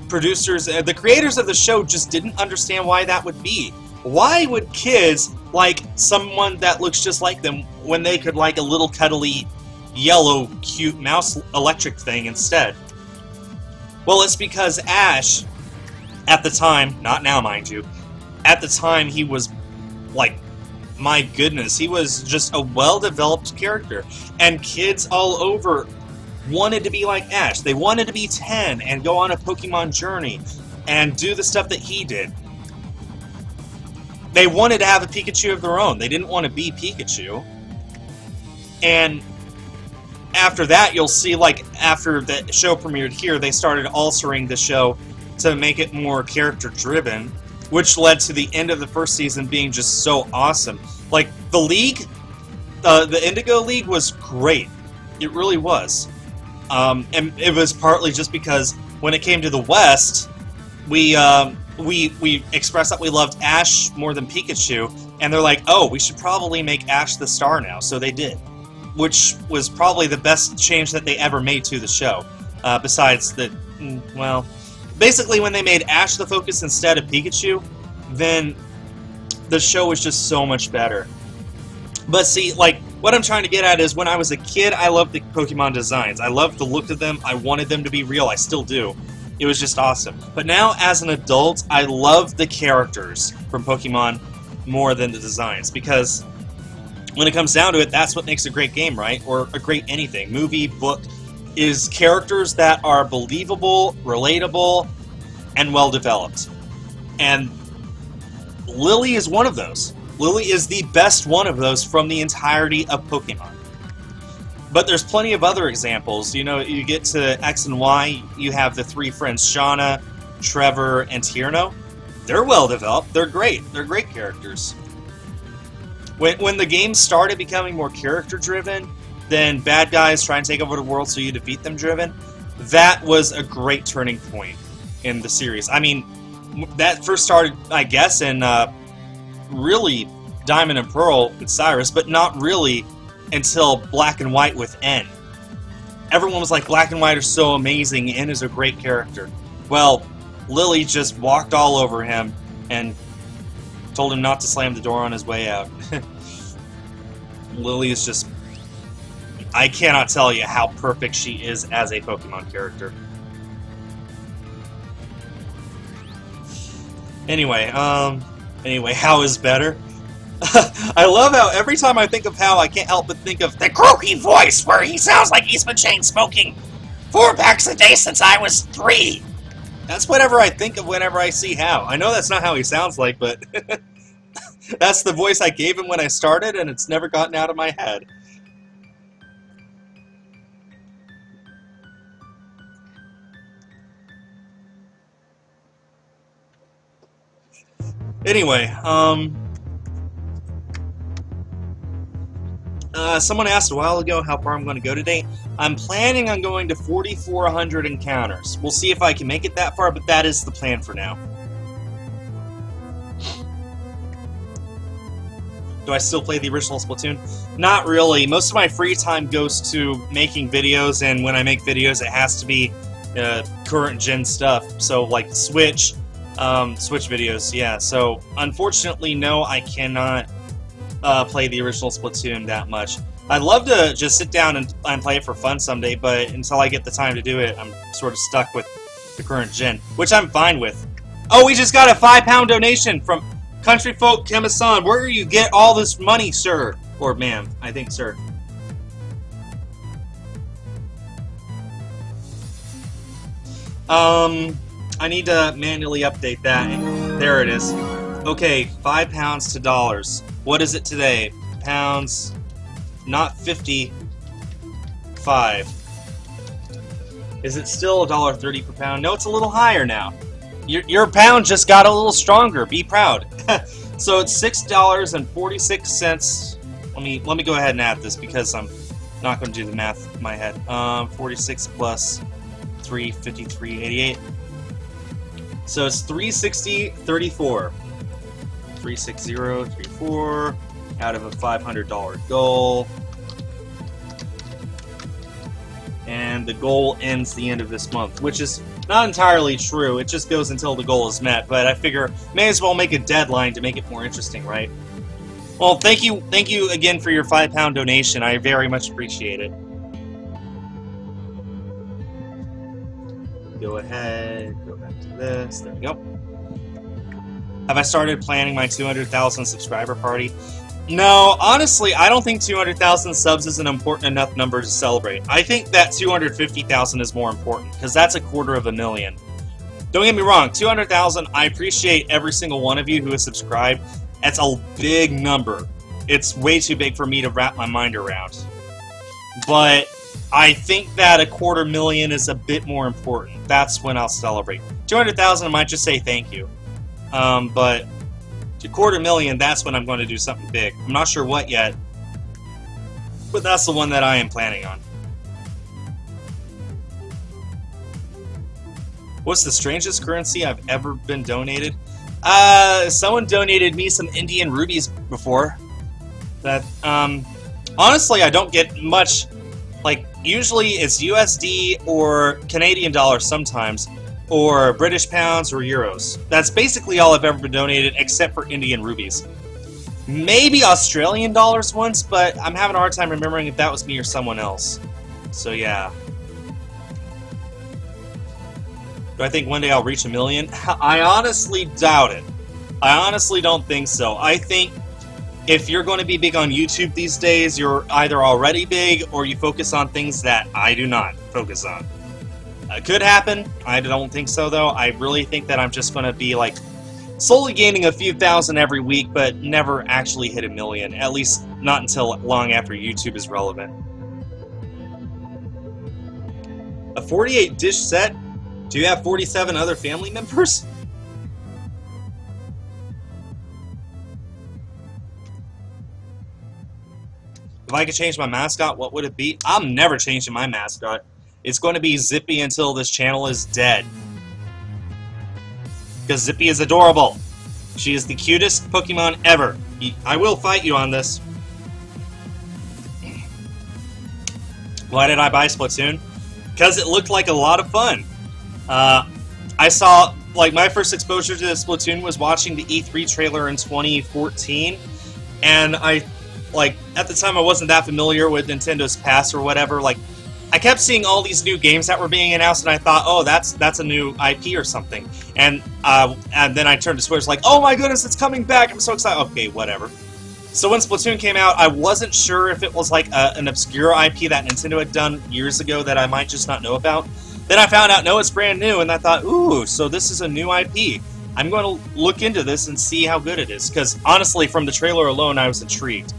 producers, the creators of the show just didn't understand why that would be. Why would kids like someone that looks just like them when they could like a little cuddly, yellow, cute mouse electric thing instead? Well, it's because Ash, at the time, not now mind you, at the time he was like, my goodness, he was just a well-developed character. And kids all over wanted to be like Ash. They wanted to be 10 and go on a Pokemon journey and do the stuff that he did. They wanted to have a Pikachu of their own. They didn't want to be Pikachu. And after that, you'll see, like, after the show premiered here, they started altering the show to make it more character-driven, which led to the end of the first season being just so awesome. Like, the League, the Indigo League was great. It really was. And it was partly just because when it came to the West, we expressed that we loved Ash more than Pikachu, and they're like, oh, we should probably make Ash the star now, so they did. Which was probably the best change that they ever made to the show. Besides the, well, basically when they made Ash the focus instead of Pikachu, then the show was just so much better. But see, like, what I'm trying to get at is when I was a kid, I loved the Pokemon designs. I loved the look of them. I wanted them to be real. I still do. It was just awesome. But now, as an adult, I love the characters from Pokemon more than the designs, because when it comes down to it, that's what makes a great game, right? Or a great anything. Movie, book, is characters that are believable, relatable, and well-developed. And Lily is one of those. Lily is the best one of those from the entirety of Pokemon. But there's plenty of other examples. You know, you get to X and Y, you have the three friends, Shauna, Trevor, and Tierno. They're well-developed. They're great. They're great characters. When the game started becoming more character-driven, then bad guys try and take over the world so you defeat them driven, that was a great turning point in the series. I mean, that first started, I guess, in really Diamond and Pearl with Cyrus, but not really until Black and White with N. Everyone was like, Black and White are so amazing, N is a great character. Well, Lily just walked all over him and told him not to slam the door on his way out. Lily is just... I cannot tell you how perfect she is as a Pokemon character. Anyway, how is better? I love how every time I think of how, I can't help but think of the croaky voice where he sounds like he's been chain smoking 4 packs a day since I was 3. That's whatever I think of whenever I see How. I know that's not how he sounds like, but that's the voice I gave him when I started, and it's never gotten out of my head. Anyway, someone asked a while ago how far I'm going to go today. I'm planning on going to 4,400 encounters. We'll see if I can make it that far, but that is the plan for now. Do I still play the original Splatoon? Not really. Most of my free time goes to making videos, and when I make videos, it has to be current-gen stuff. So, like Switch videos, yeah. So, unfortunately, no, I cannot play the original Splatoon that much. I'd love to just sit down and play it for fun someday, but until I get the time to do it, I'm sort of stuck with the current gen, which I'm fine with. Oh, we just got a £5 donation from Country Folk Kemisan. Where do you get all this money, sir? Or ma'am, I think sir. I need to manually update that. There it is. Okay, £5 to dollars. What is it today? Pounds, not 50, 5. Is it still $1.30 per pound? No, it's a little higher now. Your pound just got a little stronger. Be proud. So it's $6.46. Let me go ahead and add this because I'm not going to do the math in my head. 46 plus 353.88. So it's 360.34. 360.34 out of a $500 goal. And the goal ends the end of this month, which is not entirely true. It just goes until the goal is met, but I figure may as well make a deadline to make it more interesting, right? Well, thank you again for your £5 donation. I very much appreciate it. Go ahead, go back to this. There we go. Have I started planning my 200,000 subscriber party? No, honestly, I don't think 200,000 subs is an important enough number to celebrate. I think that 250,000 is more important, because that's 250,000. Don't get me wrong, 200,000, I appreciate every single one of you who has subscribed. That's a big number. It's way too big for me to wrap my mind around. But I think that 250,000 is a bit more important. That's when I'll celebrate. 200,000, I might just say thank you. But 250,000, that's when I'm going to do something big. I'm not sure what yet, but that's the one that I am planning on. What's the strangest currency I've ever been donated? Someone donated me some Indian rubies before. That, honestly, I don't get much. Like, usually it's USD or Canadian dollars sometimes, or British pounds or euros. That's basically all I've ever been donated, except for Indian rubies. Maybe Australian dollars once, but I'm having a hard time remembering if that was me or someone else. So yeah. Do I think one day I'll reach 1 million? I honestly doubt it. I honestly don't think so. I think if you're going to be big on YouTube these days, you're either already big or you focus on things that I do not focus on. Could happen. I don't think so, though. I really think that I'm just going to be, like, slowly gaining a few thousand every week, but never actually hit 1 million. At least not until long after YouTube is relevant. A 48-dish set? Do you have 47 other family members? If I could change my mascot, what would it be? I'm never changing my mascot. It's going to be Zippy until this channel is dead. Because Zippy is adorable. She is the cutest Pokemon ever. I will fight you on this. Why did I buy Splatoon? Because it looked like a lot of fun. I saw, like, my first exposure to Splatoon was watching the E3 trailer in 2014. And like, at the time I wasn't that familiar with Nintendo's past or whatever. Like, I kept seeing all these new games that were being announced, and I thought, oh, that's a new IP or something. And then I turned to Twitter, like, oh my goodness, it's coming back! I'm so excited. Okay, whatever. So when Splatoon came out, I wasn't sure if it was like an obscure IP that Nintendo had done years ago that I might just not know about. Then I found out, no, it's brand new, and I thought, ooh, so this is a new IP. I'm going to look into this and see how good it is, because honestly, from the trailer alone, I was intrigued.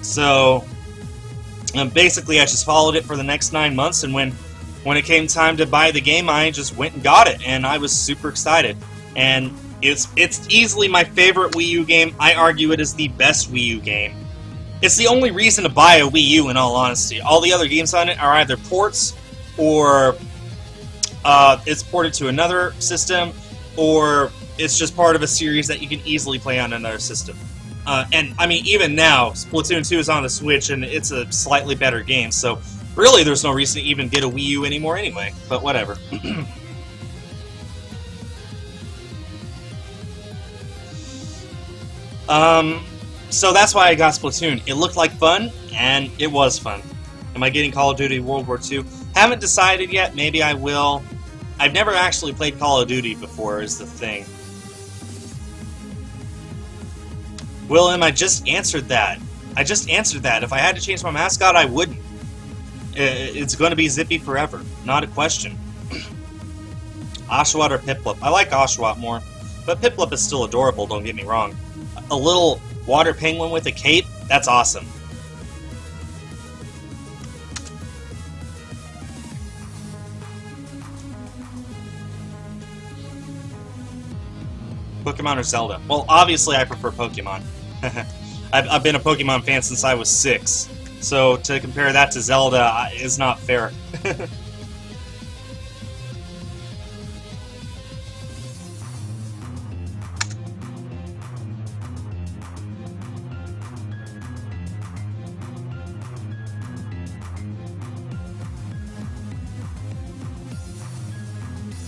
So basically, I just followed it for the next 9 months, and when it came time to buy the game, I just went and got it, and I was super excited. And it's easily my favorite Wii U game. I argue it is the best Wii U game. It's the only reason to buy a Wii U, in all honesty. All the other games on it are either ports, or it's ported to another system, or it's just part of a series that you can easily play on another system. And, I mean, even now, Splatoon 2 is on the Switch, and it's a slightly better game, so really there's no reason to even get a Wii U anymore anyway, but whatever. So that's why I got Splatoon. It looked like fun, and it was fun. Am I getting Call of Duty World War II? Haven't decided yet. Maybe I will. I've never actually played Call of Duty before, is the thing. William, I just answered that. I just answered that. If I had to change my mascot, I wouldn't. It's going to be Zippy forever. Not a question. Oshawott or Piplup? I like Oshawott more. But Piplup is still adorable, don't get me wrong. A little water penguin with a cape? That's awesome. Pokemon or Zelda? Well, obviously I prefer Pokemon. I've been a Pokemon fan since I was 6, so to compare that to Zelda is not fair.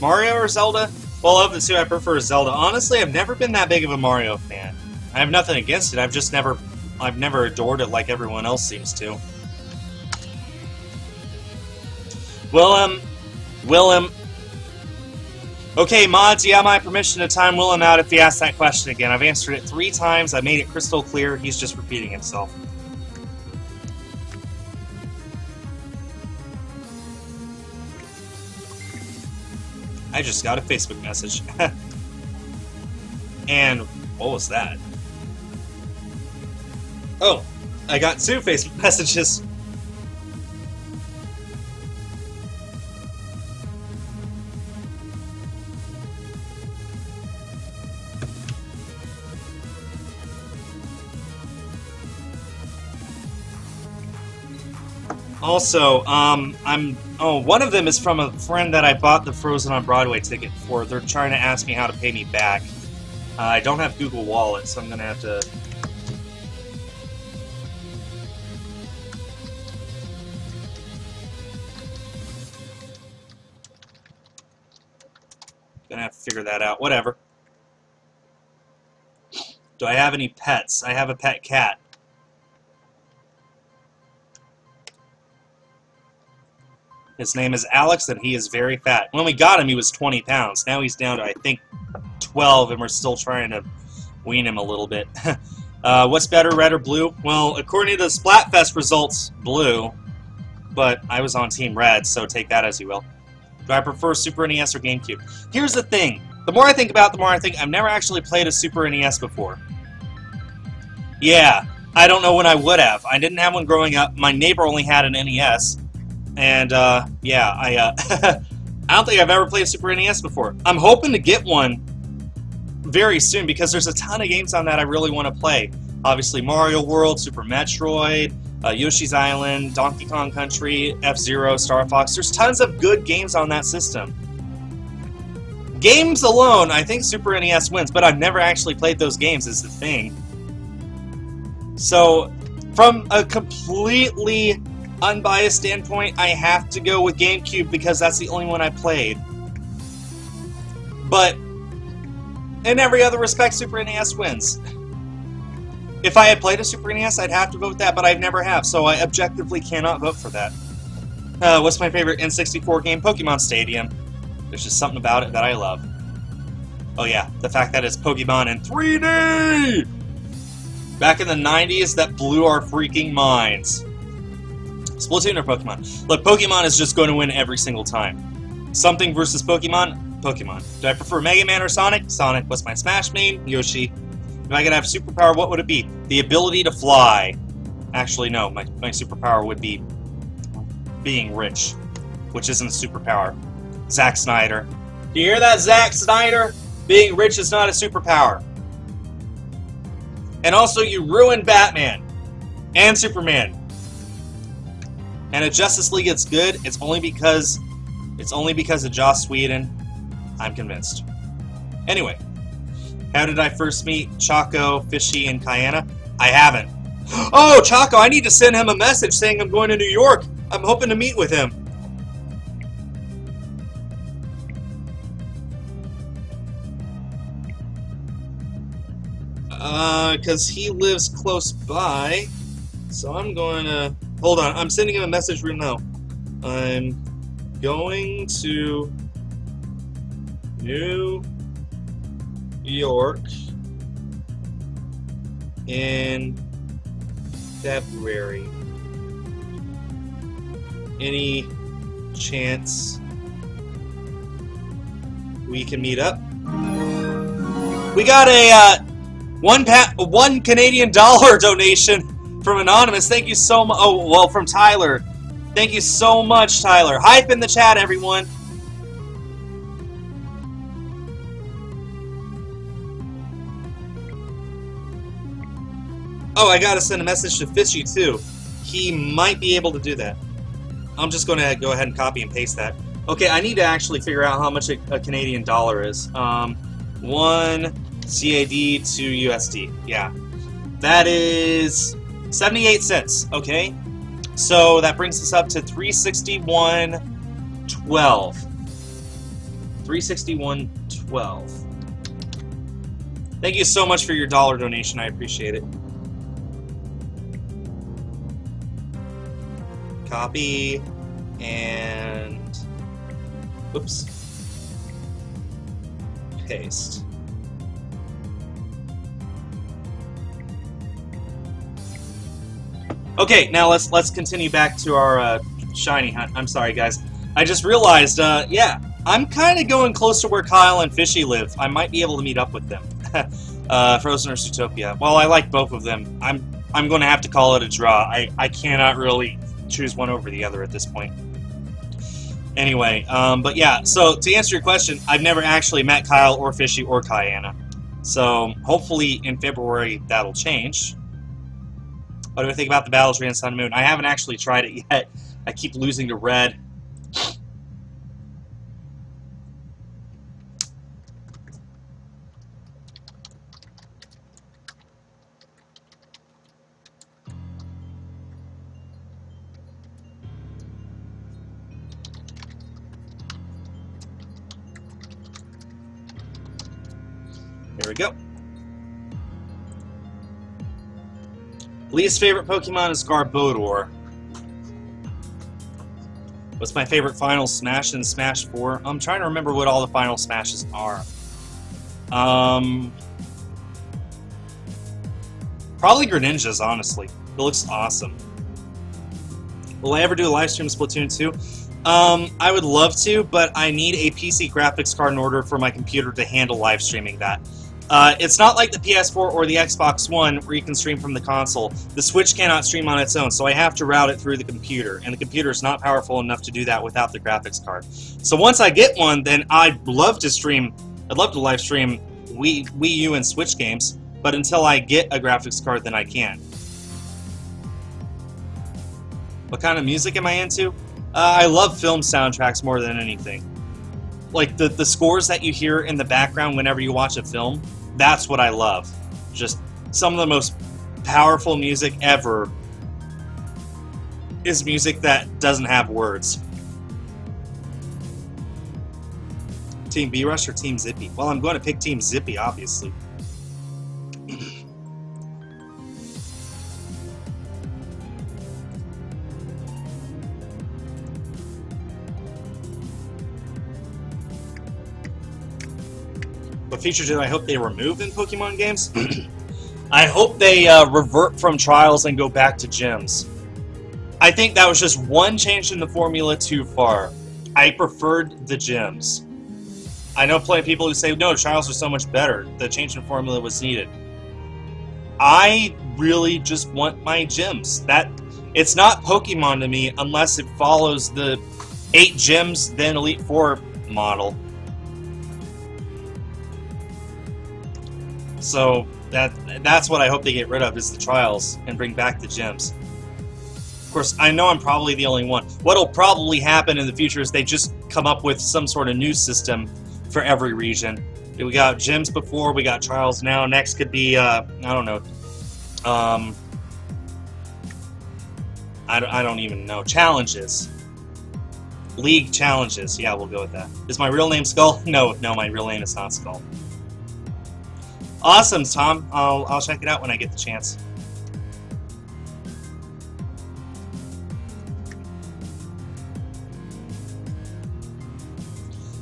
Mario or Zelda? Well, of the two, I prefer Zelda. Honestly, I've never been that big of a Mario fan. I have nothing against it. I've never adored it like everyone else seems to. Willem. Okay, mods, you have my permission to time Willem out if he asks that question again. I've answered it 3 times. I made it crystal clear. He's just repeating himself. I just got a Facebook message. And what was that? Oh, I got 2 Facebook messages. Also, one of them is from a friend that I bought the Frozen on Broadway ticket for. They're trying to ask me how to pay me back. I don't have Google Wallet, so I'm gonna have to... Gonna have to figure that out. Whatever. Do I have any pets? I have a pet cat. His name is Alex, and he is very fat. When we got him, he was 20 pounds. Now he's down to, I think, 12, and we're still trying to wean him a little bit. What's better, red or blue? Well, according to the Splatfest results, blue. But I was on Team Red, so take that as you will. Do I prefer Super NES or GameCube? Here's the thing. The more I think about it, the more I think I've never actually played a Super NES before. Yeah, I don't know when I would have. I didn't have one growing up. My neighbor only had an NES. And, yeah, I don't think I've ever played a Super NES before. I'm hoping to get one very soon, because there's a ton of games on that I really want to play. Obviously, Mario World, Super Metroid, Yoshi's Island, Donkey Kong Country, F-Zero, Star Fox. There's tons of good games on that system. Games alone, I think Super NES wins, but I've never actually played those games, is the thing. So, from a completely unbiased standpoint, I have to go with GameCube because that's the only one I played. But in every other respect, Super NES wins. If I had played a Super NES, I'd have to vote that, but I never have, so I objectively cannot vote for that. What's my favorite N64 game? Pokemon Stadium. There's just something about it that I love. Oh yeah, the fact that it's Pokemon in 3D! Back in the 90s, that blew our freaking minds. Splatoon or Pokemon? Look, Pokemon is just going to win every single time. Something versus Pokemon? Pokemon. Do I prefer Mega Man or Sonic? Sonic. What's my Smash main? Yoshi. If I could have superpower, what would it be? The ability to fly. Actually, no. My superpower would be being rich, which isn't a superpower. Zack Snyder. Do you hear that, Zack Snyder? Being rich is not a superpower. And also, you ruined Batman. And Superman. And if Justice League gets good, it's only because of Joss Whedon. I'm convinced. Anyway, how did I first meet Choco, Fishy, and Kayana? I haven't. Oh, Choco, I need to send him a message saying I'm going to New York. I'm hoping to meet with him. Because he lives close by. So I'm going to... Hold on, I'm sending him a message right now. I'm going to New York in February. Any chance we can meet up? We got a $1 Canadian donation from Anonymous. Thank you so much. Oh, well, from Tyler. Thank you so much, Tyler. Hype in the chat, everyone. Oh, I gotta send a message to Fishy, too. He might be able to do that. I'm just gonna go ahead and copy and paste that. Okay, I need to actually figure out how much a Canadian dollar is. 1 CAD to USD. Yeah. That is 78 cents, okay? So that brings us up to 361.12. 361.12. Thank you so much for your $1 donation. I appreciate it. Copy and oops. Paste. Okay, now let's continue back to our shiny hunt. I'm sorry, guys. I just realized, yeah, I'm kind of going close to where Kyle and Fishy live. I might be able to meet up with them. Frozen or Zootopia. Well, I like both of them. I'm going to have to call it a draw. I cannot really choose one over the other at this point. Anyway, but yeah, so to answer your question, I've never actually met Kyle or Fishy or Kyanna. So hopefully in February that'll change. What do I think about the Battle Tree on Sun and Moon? I haven't actually tried it yet. I keep losing to Red. Here we go. Least favorite Pokemon is Garbodor. What's my favorite final smash in Smash 4? I'm trying to remember what all the final smashes are. Probably Greninja's, honestly. It looks awesome. Will I ever do a live stream of Splatoon 2? I would love to, but I need a PC graphics card in order for my computer to handle live streaming that. It's not like the PS4 or the Xbox One where you can stream from the console. The Switch cannot stream on its own, so I have to route it through the computer, and the computer is not powerful enough to do that without the graphics card. So once I get one, then I'd love to stream. I'd love to live stream Wii U and Switch games, but until I get a graphics card, then I can't. What kind of music am I into? I love film soundtracks more than anything. Like the scores that you hear in the background whenever you watch a film. That's what I love. Just some of the most powerful music ever is music that doesn't have words. Team B-Rush or Team Zippy? Well, I'm going to pick Team Zippy, obviously. What features do I hope they remove in Pokemon games? I hope they revert from trials and go back to gyms. I think that was just one change in the formula too far. I preferred the gyms. I know plenty of people who say, no, trials are so much better. The change in formula was needed. I really just want my gyms. It's not Pokemon to me unless it follows the 8 gyms, then Elite Four model. So that's what I hope they get rid of, is the trials, and bring back the gyms. Of course, I know I'm probably the only one. What'll probably happen in the future is they just come up with some sort of new system for every region. We got gyms before, we got trials now. Next could be, I don't know. I don't even know. Challenges. League challenges. Yeah, we'll go with that. Is my real name Skul? No, my real name is not Skul. Awesome, Tom. I'll check it out when I get the chance.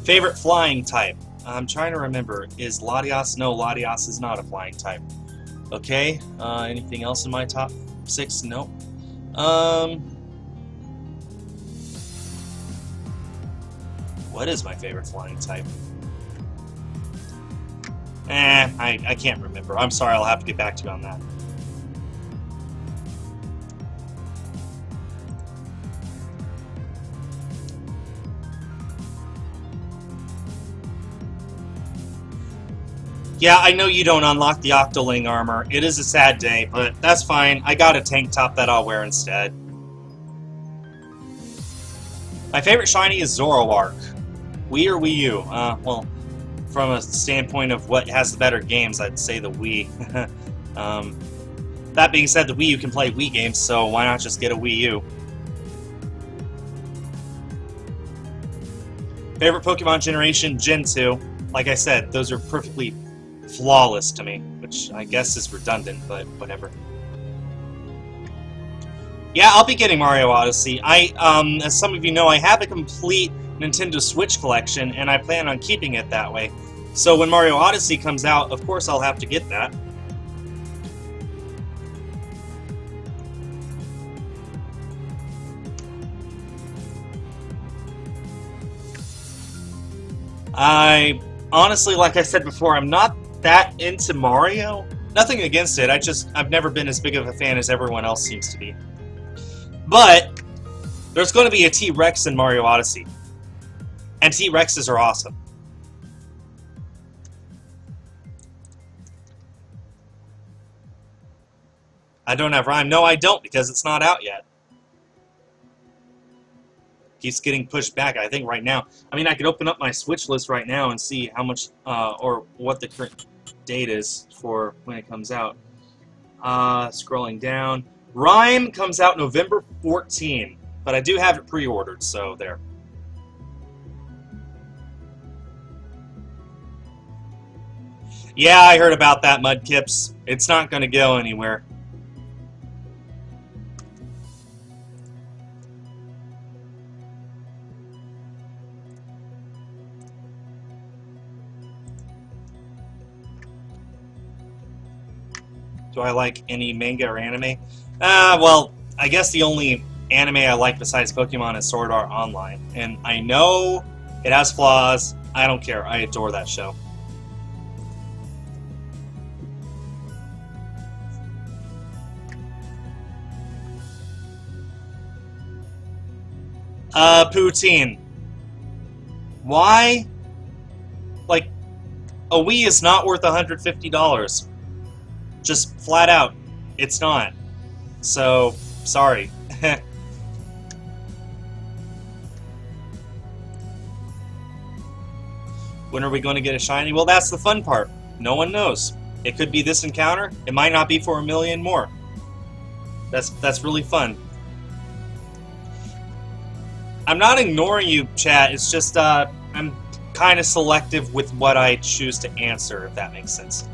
Favorite flying type? I'm trying to remember. Is Latias? No, Latias is not a flying type. Okay. Anything else in my top 6? No. What is my favorite flying type? I can't remember. I'm sorry, I'll have to get back to you on that. Yeah, I know you don't unlock the Octoling armor. It is a sad day, but that's fine. I got a tank top that I'll wear instead. My favorite shiny is Zoroark. Wii or Wii U? Well, from a standpoint of what has the better games, I'd say the Wii. That being said, the Wii U can play Wii games, so why not just get a Wii U? Favorite Pokemon generation, Gen 2. Like I said, those are perfectly flawless to me, which I guess is redundant, but whatever. Yeah, I'll be getting Mario Odyssey. As some of you know, I have a complete Nintendo Switch collection, and I plan on keeping it that way. So when Mario Odyssey comes out, of course I'll have to get that. Honestly, like I said before, I'm not that into Mario. Nothing against it, I've never been as big of a fan as everyone else seems to be. But there's going to be a T-Rex in Mario Odyssey. And T-Rexes are awesome. I don't have Rhyme. No, I don't, because it's not out yet. Keeps getting pushed back, I think, right now. I mean, I could open up my Switch list right now and see how much, or what the current date is for when it comes out. Scrolling down. Rhyme comes out November 14, but I do have it pre-ordered, so there. Yeah, I heard about that, Mudkips. It's not going to go anywhere. Do I like any manga or anime? Well, I guess the only anime I like besides Pokemon is Sword Art Online. And I know it has flaws. I don't care. I adore that show. Poutine. Why? Like, a Wii is not worth $150. Just flat out, it's not. So, sorry. When are we going to get a shiny? Well, that's the fun part. No one knows. It could be this encounter. It might not be for a million more. That's really fun. I'm not ignoring you, chat. It's just I'm kind of selective with what I choose to answer, if that makes sense.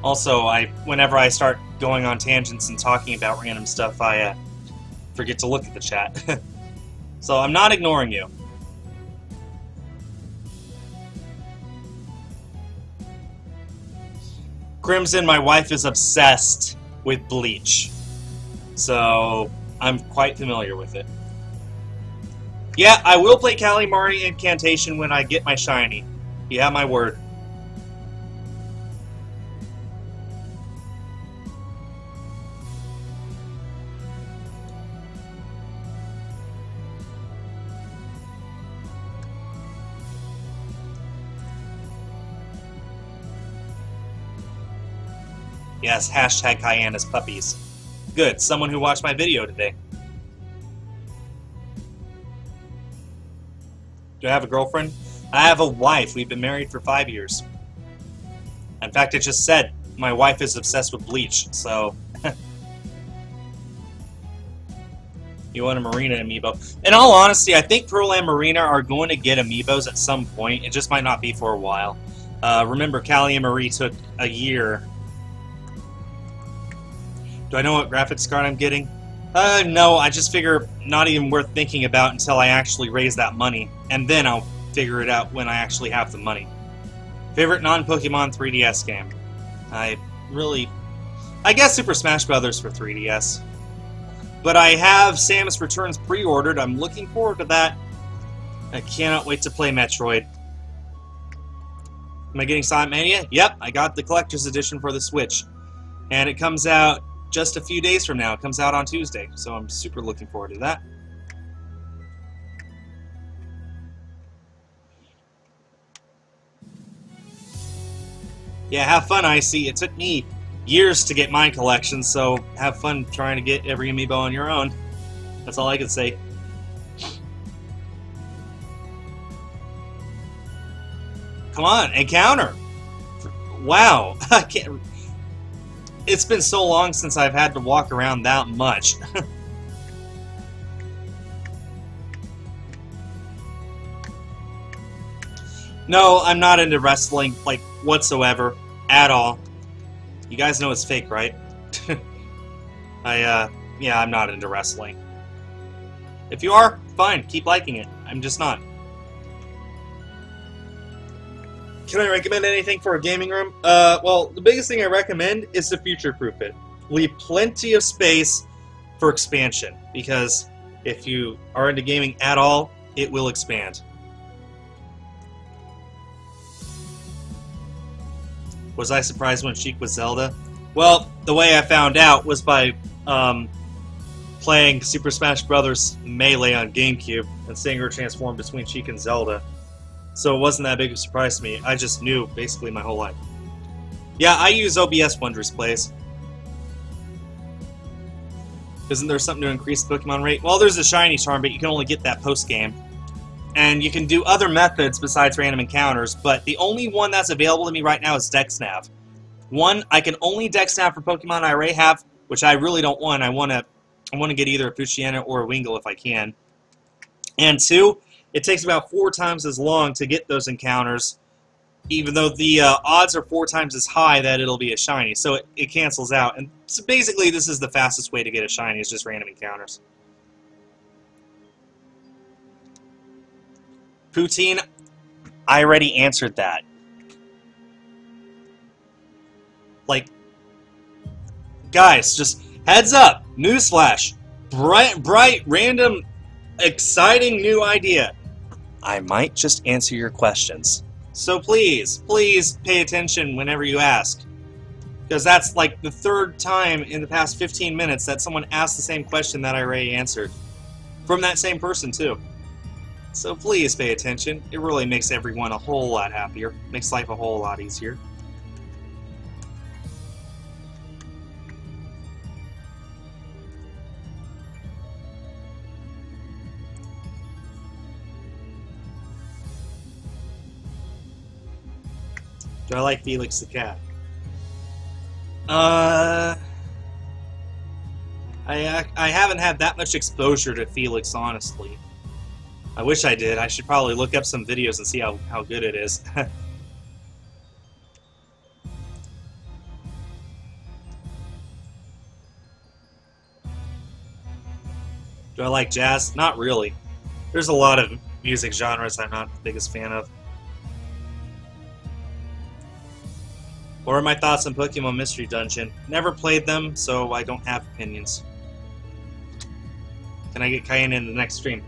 Also, whenever I start going on tangents and talking about random stuff, I forget to look at the chat. So I'm not ignoring you. Crimson, my wife is obsessed with Bleach. So I'm quite familiar with it. Yeah, I will play Kalimari Incantation when I get my shiny. You have my word. Yes, hashtag Hyannis puppies. Good, someone who watched my video today. Do I have a girlfriend? I have a wife. We've been married for 5 years. In fact, it just said my wife is obsessed with Bleach, so... You want a Marina amiibo. In all honesty, I think Pearl and Marina are going to get amiibos at some point. It just might not be for a while. Remember, Callie and Marie took a year. Do I know what graphics card I'm getting? No, I just figure not even worth thinking about until I actually raise that money. And then I'll figure it out when I actually have the money. Favorite non-Pokemon 3DS game? I guess Super Smash Bros. For 3DS. But I have Samus Returns pre-ordered. I'm looking forward to that. I cannot wait to play Metroid. Am I getting Sonic Mania? Yep, I got the Collector's Edition for the Switch. And it comes out just a few days from now. It comes out on Tuesday, so I'm super looking forward to that. Yeah, have fun, Icy. It took me years to get my collection, so have fun trying to get every amiibo on your own. That's all I can say. Come on, encounter! Wow, I can't... It's been so long since I've had to walk around that much. No, I'm not into wrestling, like, whatsoever. At all. You guys know it's fake, right? Yeah, I'm not into wrestling. If you are, fine, keep liking it. I'm just not. Can I recommend anything for a gaming room? Well, the biggest thing I recommend is to future-proof it. Leave plenty of space for expansion, because if you are into gaming at all, it will expand. Was I surprised when Sheik was Zelda? Well, the way I found out was by playing Super Smash Bros. Melee on GameCube and seeing her transform between Sheik and Zelda. So it wasn't that big of a surprise to me. I just knew basically my whole life. Yeah, I use OBS Wondrous Plays. Isn't there something to increase the Pokemon rate? Well, there's a shiny charm, but you can only get that post-game. And you can do other methods besides random encounters, but the only one that's available to me right now is DexNav. One, I can only DexNav for Pokemon I already have, which I really don't want. I want to get either a Poochyena or a Wingull if I can. And two, it takes about 4 times as long to get those encounters, even though the odds are 4 times as high that it'll be a shiny, so it cancels out. And so basically, this is the fastest way to get a shiny, is just random encounters. Poutine, I already answered that. Like, guys, just heads up, newsflash, bright, random, exciting new idea. I might just answer your questions. So please pay attention whenever you ask. Because that's like the 3rd time in the past 15 minutes that someone asked the same question that I already answered. From that same person, too. So please pay attention. It really makes everyone a whole lot happier. Makes life a whole lot easier. Do I like Felix the cat? I haven't had that much exposure to Felix, honestly. I wish I did. I should probably look up some videos and see how good it is. Do I like jazz? Not really. There's a lot of music genres I'm not the biggest fan of. What are my thoughts on Pokemon Mystery Dungeon? Never played them, so I don't have opinions. Can I get Cayenne in the next stream?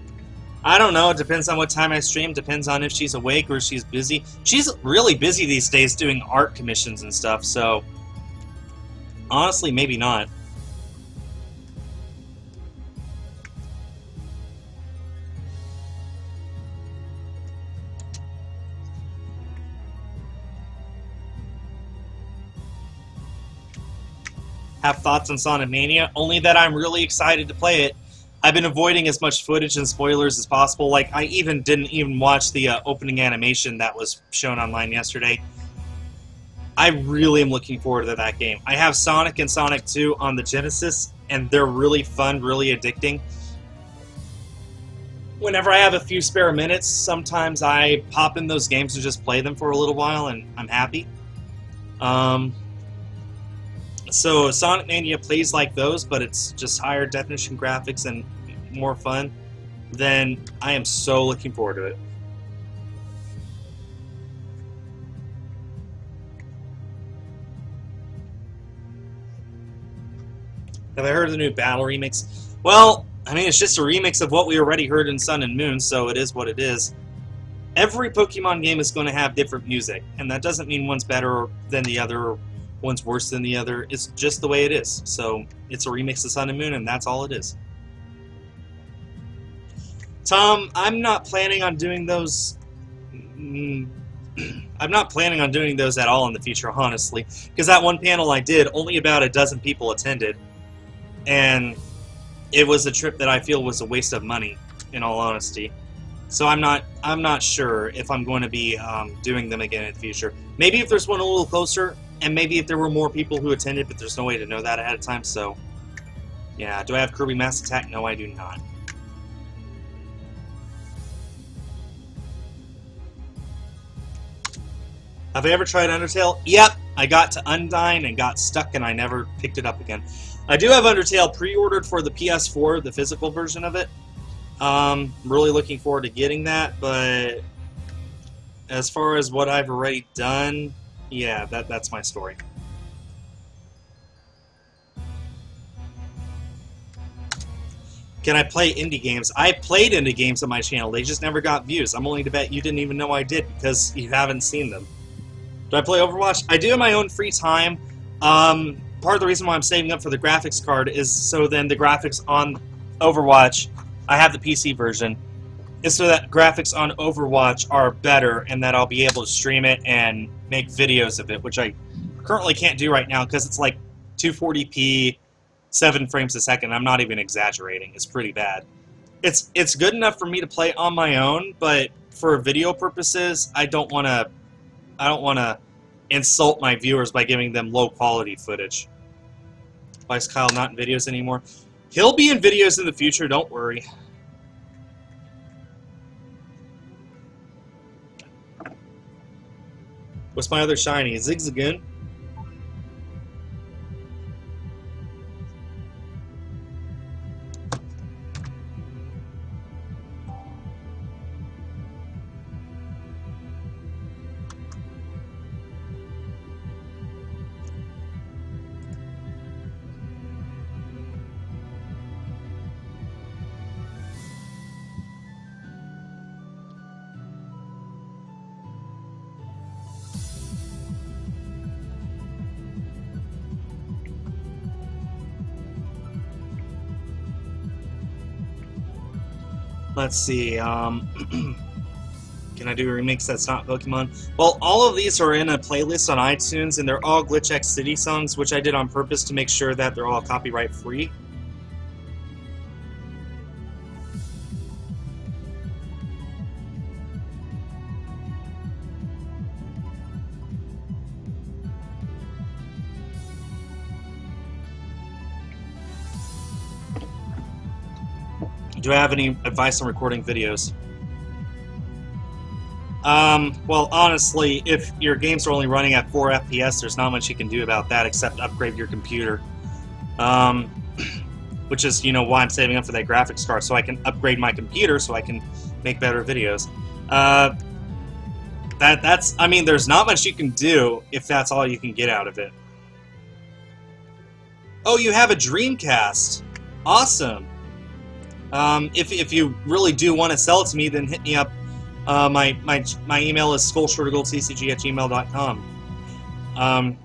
I don't know. It depends on what time I stream. Depends on if she's awake or if she's busy. She's really busy these days doing art commissions and stuff, so honestly, maybe not. Have thoughts on Sonic Mania? Only that I'm really excited to play it. I've been avoiding as much footage and spoilers as possible. Like, I didn't even watch the opening animation that was shown online yesterday. I really am looking forward to that game. I have Sonic and Sonic 2 on the Genesis, and they're really fun, really addicting. Whenever I have a few spare minutes, sometimes I pop in those games and just play them for a little while, and I'm happy. So Sonic Mania plays like those, but it's just higher definition graphics and more fun. Then I am so looking forward to it. Have I heard of the new Battle remix? Well, I mean, it's just a remix of what we already heard in Sun and Moon, so it is what it is. Every Pokemon game is going to have different music, and that doesn't mean one's better than the other, or one's worse than the other. It's just the way it is. So it's a remix of Sun and Moon, and that's all it is. Tom, I'm not planning on doing those. I'm not planning on doing those at all in the future, honestly, because that one panel I did, only about a dozen people attended, and it was a trip that I feel was a waste of money, in all honesty. So I'm not sure if I'm going to be doing them again in the future. Maybe if there's one a little closer, and maybe if there were more people who attended, but there's no way to know that ahead of time. So, yeah. Do I have Kirby Mass Attack? No, I do not. Have I ever tried Undertale? Yep, I got to Undyne and got stuck and I never picked it up again. I do have Undertale pre-ordered for the PS4, the physical version of it. I'm really looking forward to getting that, but as far as what I've already done, yeah, that's my story. Can I play indie games? I played indie games on my channel. They just never got views. I'm willing to bet you didn't even know I did because you haven't seen them. Do I play Overwatch? I do in my own free time. Part of the reason why I'm saving up for the graphics card is so then the graphics on Overwatch, I have the PC version, is so that graphics on Overwatch are better and that I'll be able to stream it and make videos of it, which I currently can't do right now because it's like 240p, 7 frames a second. I'm not even exaggerating. It's pretty bad. It's good enough for me to play on my own, but for video purposes, I don't want to insult my viewers by giving them low quality footage. Why is Kyle not in videos anymore? He'll be in videos in the future, don't worry. What's my other shiny? Zigzagoon? Let's see, can I do a remix that's not Pokemon? Well, all of these are in a playlist on iTunes, and they're all Glitch X City songs, which I did on purpose to make sure that they're all copyright free. Do I have any advice on recording videos? Well, honestly, if your games are only running at 4 FPS, there's not much you can do about that except upgrade your computer. Which is, you know, why I'm saving up for that graphics card, so I can upgrade my computer so I can make better videos. I mean, there's not much you can do if that's all you can get out of it. Oh, you have a Dreamcast. Awesome. If you really do want to sell it to me, then hit me up. My email is skulshortergoldtcg@gmail.com.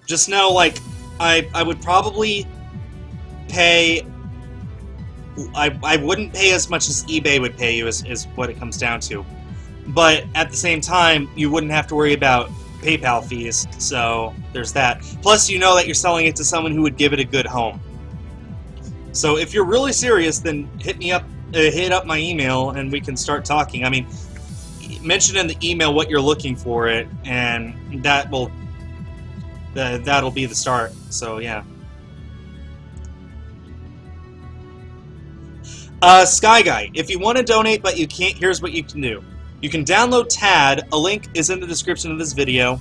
Just know, like, I would probably pay. I wouldn't pay as much as eBay would pay you, is what it comes down to. But at the same time, you wouldn't have to worry about PayPal fees. So there's that. Plus, you know that you're selling it to someone who would give it a good home. So if you're really serious, then hit me up, hit up my email, and we can start talking. I mean, mention in the email what you're looking for it, and that'll be the start. So yeah. Sky Guy, if you want to donate but you can't, here's what you can do. You can download TAD. A link is in the description of this video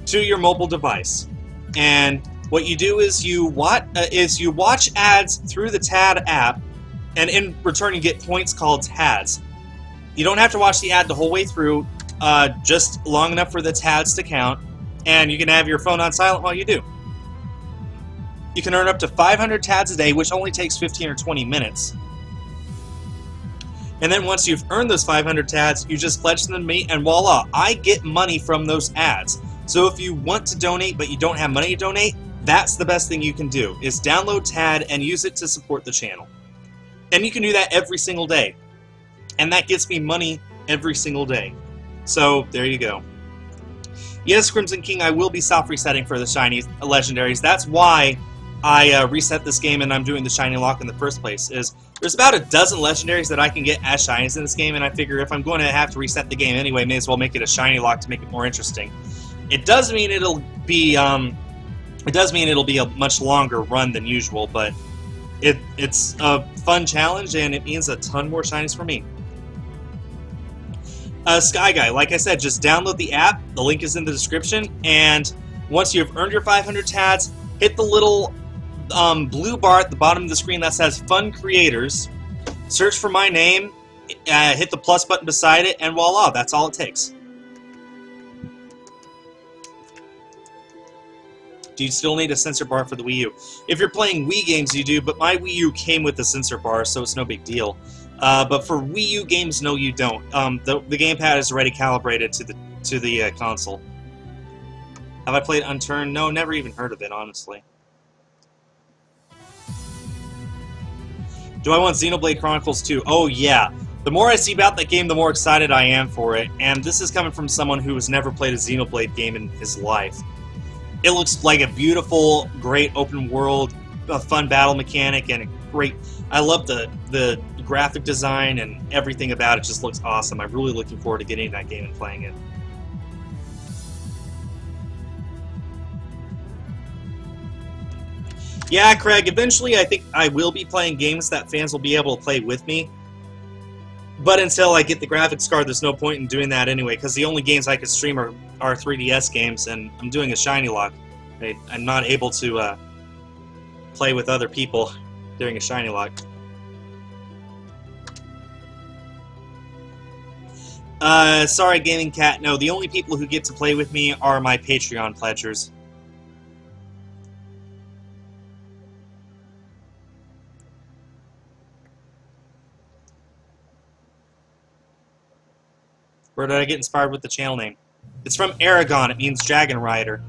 to your mobile device, and what you do is you watch ads through the TAD app, and in return you get points called TADs. You don't have to watch the ad the whole way through, just long enough for the TADs to count, and you can have your phone on silent while you do. You can earn up to 500 TADs a day, which only takes 15 or 20 minutes. And then once you've earned those 500 TADs, you just pledge them to me, and voila, I get money from those ads. So if you want to donate but you don't have money to donate, that's the best thing you can do, is download TAD and use it to support the channel. And you can do that every single day. And that gets me money every single day. So, there you go. Yes, Crimson King, I will be soft resetting for the shiny legendaries. That's why I reset this game and I'm doing the ShinyLocke in the first place. There's about a dozen legendaries that I can get as shinies in this game, and I figure if I'm going to have to reset the game anyway, may as well make it a ShinyLocke to make it more interesting. It does mean it'll be a much longer run than usual, but it's a fun challenge and it means a ton more shinies for me. Sky Guy, like I said, just download the app. The link is in the description. And once you've earned your 500 TADs, hit the little blue bar at the bottom of the screen that says Fun Creators. Search for my name, hit the plus button beside it, and voila, that's all it takes. Do you still need a sensor bar for the Wii U? If you're playing Wii games, you do, but my Wii U came with a sensor bar, so it's no big deal. But for Wii U games, no, you don't. The gamepad is already calibrated to the console. Have I played Unturned? No, never even heard of it, honestly. Do I want Xenoblade Chronicles 2? Oh, yeah. The more I see about that game, the more excited I am for it. And this is coming from someone who has never played a Xenoblade game in his life. It looks like a beautiful, great open world, a fun battle mechanic, and a great... I love the graphic design and everything about it. Just looks awesome. I'm really looking forward to getting that game and playing it. Yeah, Craig, eventually I think I will be playing games that fans will be able to play with me. But until I get the graphics card, there's no point in doing that anyway, because the only games I could stream are 3DS games, and I'm doing a ShinyLocke. I'm not able to play with other people doing a ShinyLocke. Sorry, Gaming Cat. No, the only people who get to play with me are my Patreon pledgers. Where did I get inspired with the channel name? It's from Aragon. It means Dragon Rider,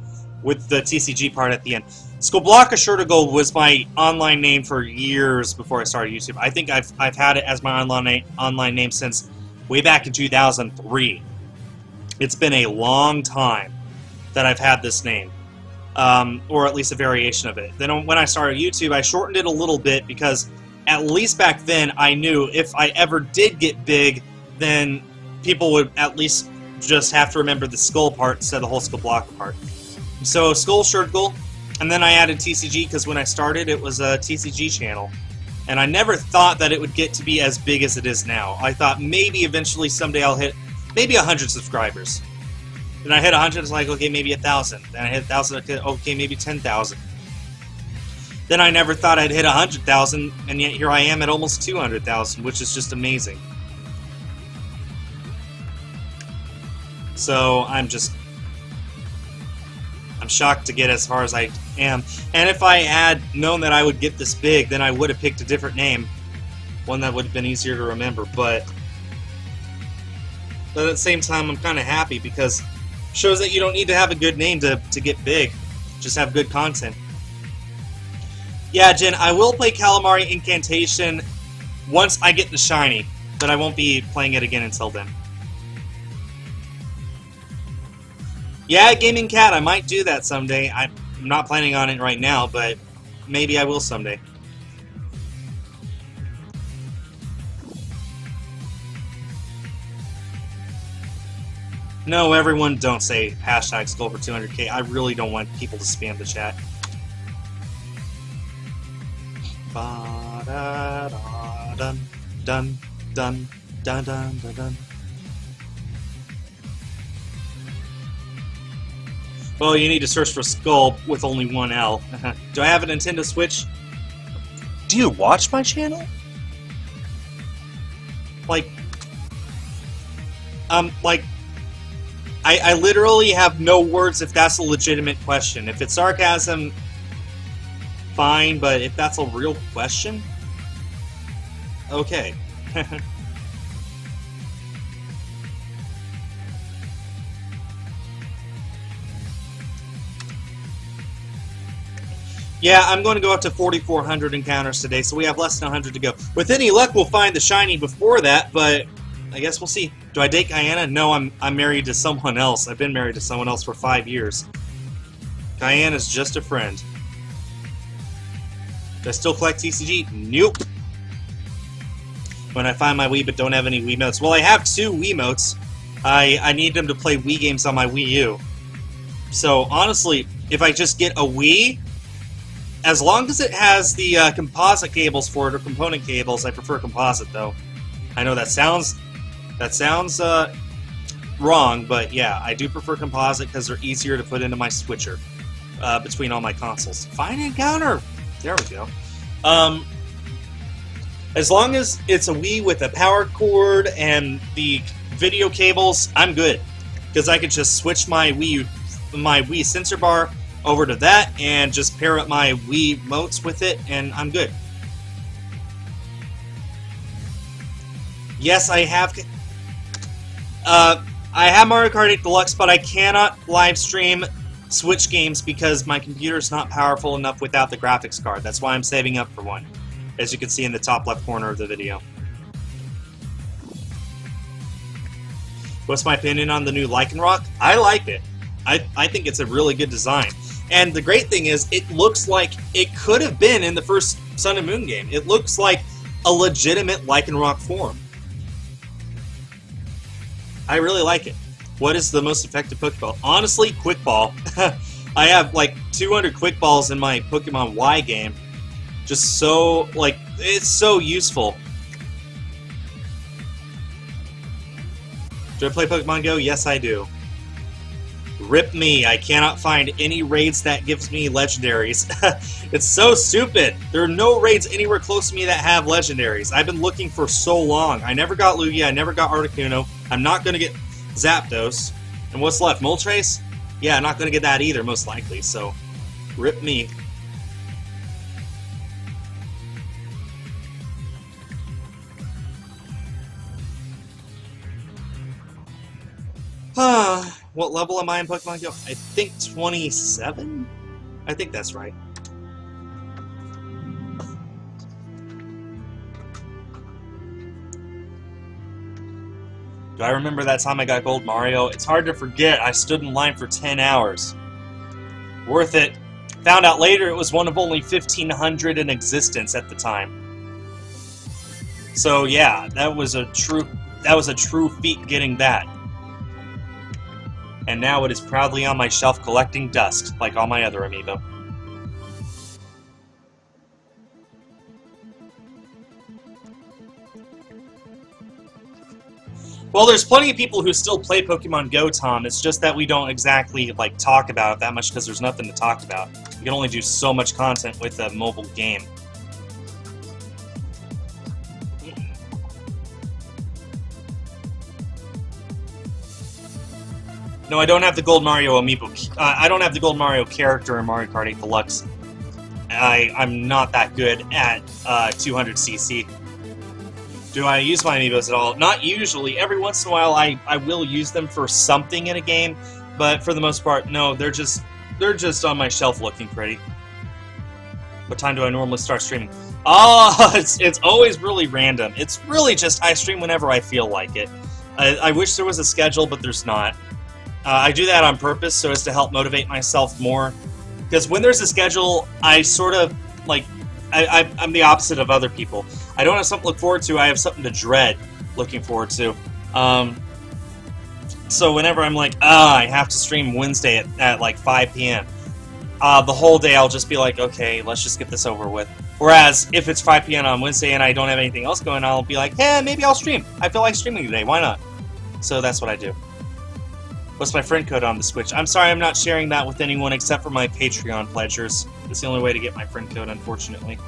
with the TCG part at the end. Skul Assured of Gold was my online name for years before I started YouTube. I think I've had it as my online name since way back in 2003. It's been a long time that I've had this name, or at least a variation of it. Then when I started YouTube, I shortened it a little bit because at least back then I knew if I ever did get big, then people would at least just have to remember the Skul part instead of the whole Skul part. So Skul Assured Gold, and then I added TCG because when I started it was a TCG channel. And I never thought that it would get to be as big as it is now. I thought maybe eventually someday I'll hit maybe 100 subscribers. Then I hit 100, it's like, okay, maybe 1,000. Then I hit 1,000, okay, maybe 10,000. Then I never thought I'd hit 100,000, and yet here I am at almost 200,000, which is just amazing. So I'm shocked to get as far as I am. And if I had known that I would get this big, then I would have picked a different name. One that would have been easier to remember. But at the same time, I'm kind of happy because it shows that you don't need to have a good name to get big. Just have good content. Yeah, Jen, I will play Calamari Incantation once I get the Shiny, but I won't be playing it again until then. Yeah, Gaming Cat, I might do that someday. I'm not planning on it right now, but maybe I will someday. No, everyone don't say hashtag Skul for 200K. I really don't want people to spam the chat. Ba-da-da-dun, dun, dun, dun, dun, dun, dun. Well, you need to search for Skul with only one L. Do I have a Nintendo Switch? Do you watch my channel? Like, I literally have no words if that's a legitimate question. If it's sarcasm, fine, but if that's a real question, okay. Yeah, I'm going to go up to 4,400 encounters today, so we have less than 100 to go. With any luck, we'll find the shiny before that, but I guess we'll see. Do I date Guyana? No, I'm married to someone else. I've been married to someone else for 5 years. Guyana's just a friend. Do I still collect TCG? Nope. When I find my Wii but don't have any Wiimotes. Well, I have 2 Wiimotes. I need them to play Wii games on my Wii U. So, honestly, if I just get a Wii, as long as it has the composite cables for it, or component cables, I prefer composite, though. I know that sounds wrong, but yeah, I do prefer composite because they're easier to put into my switcher between all my consoles. Find encounter! There we go. As long as it's a Wii with a power cord and the video cables, I'm good. Because I could just switch my Wii sensor bar over to that and just pair up my Wii remotes with it, and I'm good. Yes, I have Mario Kart 8 Deluxe, but I cannot live stream Switch games because my computer's not powerful enough without the graphics card. That's why I'm saving up for one, as you can see in the top left corner of the video. What's my opinion on the new Lycanroc? I like it. I think it's a really good design. And the great thing is, it looks like it could have been in the first Sun and Moon game. It looks like a legitimate Lycanroc form. I really like it. What is the most effective Pokeball? Honestly, Quick Ball. I have like 200 Quick Balls in my Pokemon Y game. Just so, like, it's so useful. Do I play Pokemon Go? Yes, I do. Rip me. I cannot find any raids that gives me legendaries. It's so stupid. There are no raids anywhere close to me that have legendaries. I've been looking for so long. I never got Lugia. I never got Articuno. I'm not going to get Zapdos. And what's left? Moltres? Yeah, I'm not going to get that either, most likely. So, rip me. What level am I in Pokemon Go? I think 27? I think that's right. Do I remember that time I got Gold Mario? It's hard to forget. I stood in line for 10 hours. Worth it. Found out later it was one of only 1,500 in existence at the time. So yeah, that was a true feat getting that. And now it is proudly on my shelf collecting dust, like all my other amiibo. Well, there's plenty of people who still play Pokemon Go, Tom. It's just that we don't exactly, like, talk about it that much because there's nothing to talk about. You can only do so much content with a mobile game. No, I don't have the Gold Mario amiibo. I don't have the Gold Mario character in Mario Kart 8 Deluxe. I'm not that good at 200cc. Do I use my amiibos at all? Not usually. Every once in a while, I will use them for something in a game, but for the most part, no. They're just on my shelf looking pretty. What time do I normally start streaming? Oh, it's always really random. It's really just I stream whenever I feel like it. I wish there was a schedule, but there's not. I do that on purpose so as to help motivate myself more. Because when there's a schedule, I sort of, like, I'm the opposite of other people. I don't have something to look forward to, I have something to dread looking forward to. So whenever I'm like, I have to stream Wednesday at like 5 p.m., the whole day I'll just be like, okay, let's just get this over with. Whereas, if it's 5 p.m. on Wednesday and I don't have anything else going on, I'll be like, hey, maybe I'll stream. I feel like streaming today, why not? So that's what I do. What's my friend code on the Switch? I'm sorry I'm not sharing that with anyone except for my Patreon pledgers. It's the only way to get my friend code, unfortunately.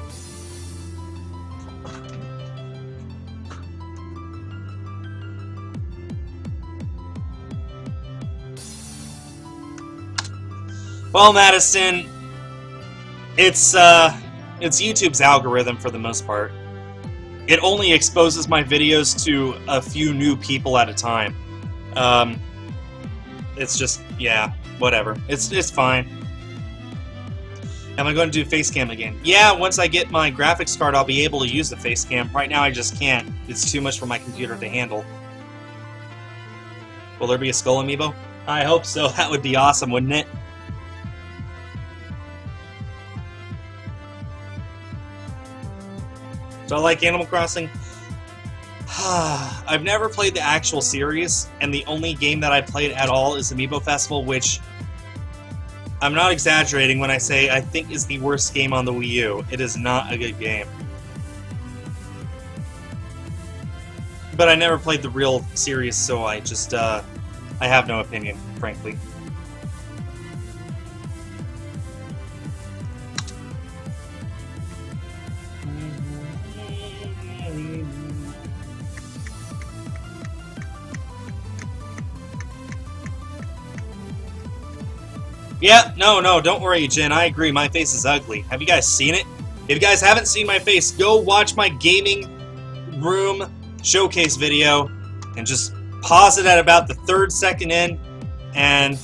Well, Madison, it's YouTube's algorithm for the most part. It only exposes my videos to a few new people at a time. It's just, yeah, whatever. It's fine. Am I going to do Facecam again? Yeah, once I get my graphics card, I'll be able to use the Facecam. Right now, I just can't. It's too much for my computer to handle. Will there be a Skul amiibo? I hope so. That would be awesome, wouldn't it? Do I like Animal Crossing? I've never played the actual series, and the only game that I played at all is Amiibo Festival, which I'm not exaggerating when I say I think is the worst game on the Wii U. It is not a good game. But I never played the real series, so I just I have no opinion, frankly. Yeah, no, don't worry, Jen. I agree. My face is ugly. Have you guys seen it? If you guys haven't seen my face, go watch my gaming room showcase video and just pause it at about the 3rd second in, and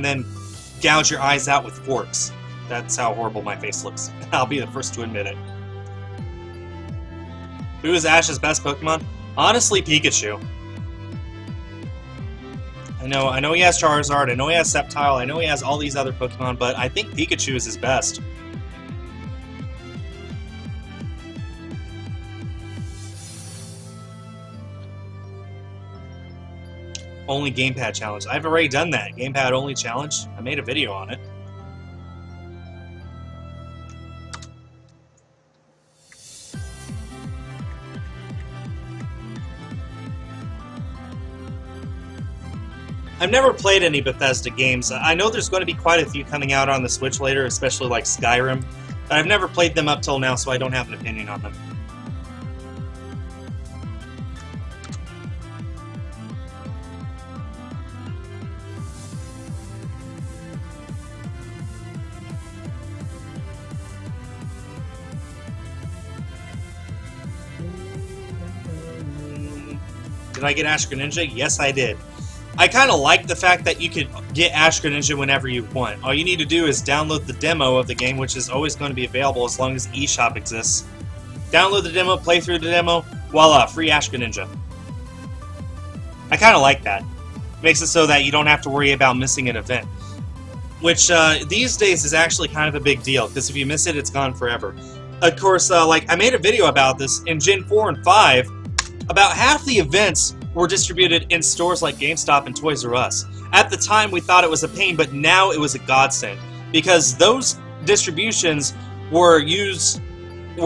then gouge your eyes out with forks. That's how horrible my face looks. I'll be the first to admit it. Who is Ash's best Pokemon? Honestly, Pikachu. I know he has Charizard, I know he has Sceptile, I know he has all these other Pokemon, but I think Pikachu is his best. Only Gamepad Challenge. I've already done that. Gamepad Only Challenge. I made a video on it. I've never played any Bethesda games. I know there's going to be quite a few coming out on the Switch later, especially like Skyrim. But I've never played them up till now, so I don't have an opinion on them. Did I get Ash Greninja? Yes, I did. I kind of like the fact that you could get Ash Greninja whenever you want. All you need to do is download the demo of the game, which is always going to be available as long as eShop exists. Download the demo, play through the demo, voila, free Ash Greninja. I kind of like that. Makes it so that you don't have to worry about missing an event. Which, these days is actually kind of a big deal, because if you miss it, it's gone forever. Of course, like, I made a video about this in Gen 4 and 5. About half the events were distributed in stores like GameStop and Toys R Us. At the time, we thought it was a pain, but now it was a godsend, because those distributions were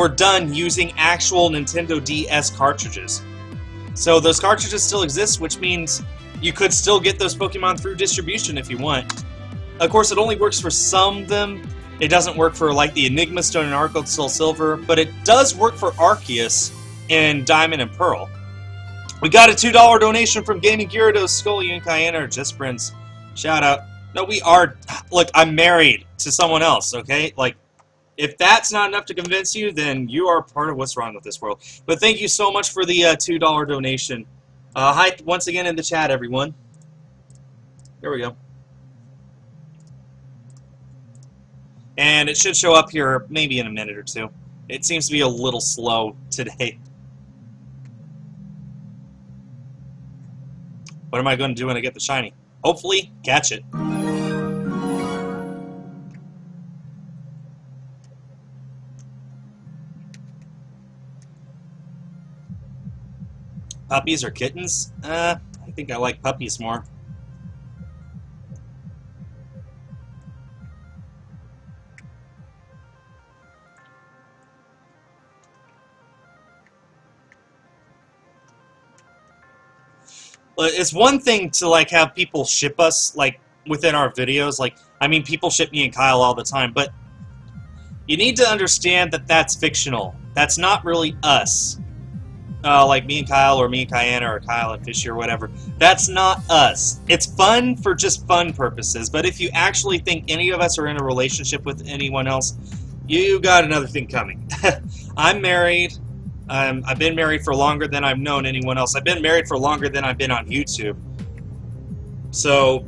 done using actual Nintendo DS cartridges. So those cartridges still exist, which means you could still get those Pokemon through distribution if you want. Of course, it only works for some of them. It doesn't work for, like, the Enigma Stone and Arc Soul Silver, but it does work for Arceus in Diamond and Pearl. We got a $2 donation from Gaming Gyarados. Skul, you and Cayenne are just friends. Shout out. No, we are. Look, I'm married to someone else, okay? Like, if that's not enough to convince you, then you are part of what's wrong with this world. But thank you so much for the $2 donation. Hi once again in the chat, everyone. There we go. And it should show up here maybe in a minute or two. It seems to be a little slow today. What am I going to do when I get the shiny? Hopefully, catch it. Puppies or kittens? I think I like puppies more. It's one thing to, like, have people ship us, like, within our videos. Like, I mean, people ship me and Kyle all the time, but you need to understand that that's fictional. That's not really us. Like me and Kyle, or me and Cayenne, or Kyle and Fishy, or whatever. That's not us. It's fun for just fun purposes, but if you actually think any of us are in a relationship with anyone else, you got another thing coming. I'm married. I've been married for longer than I've known anyone else. I've been married for longer than I've been on YouTube. So,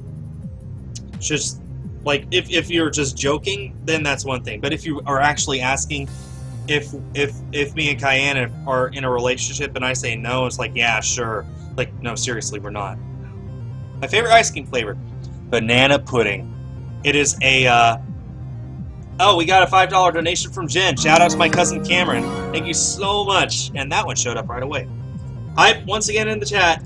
just, like, if you're just joking, then that's one thing. But if you are actually asking if me and Cayenne are in a relationship and I say no, it's like, yeah, sure. Like, no, seriously, we're not. My favorite ice cream flavor? Banana pudding. It is a, oh, we got a $5 donation from Jen. Shout out to my cousin Cameron. Thank you so much. And that one showed up right away. Hype once again in the chat.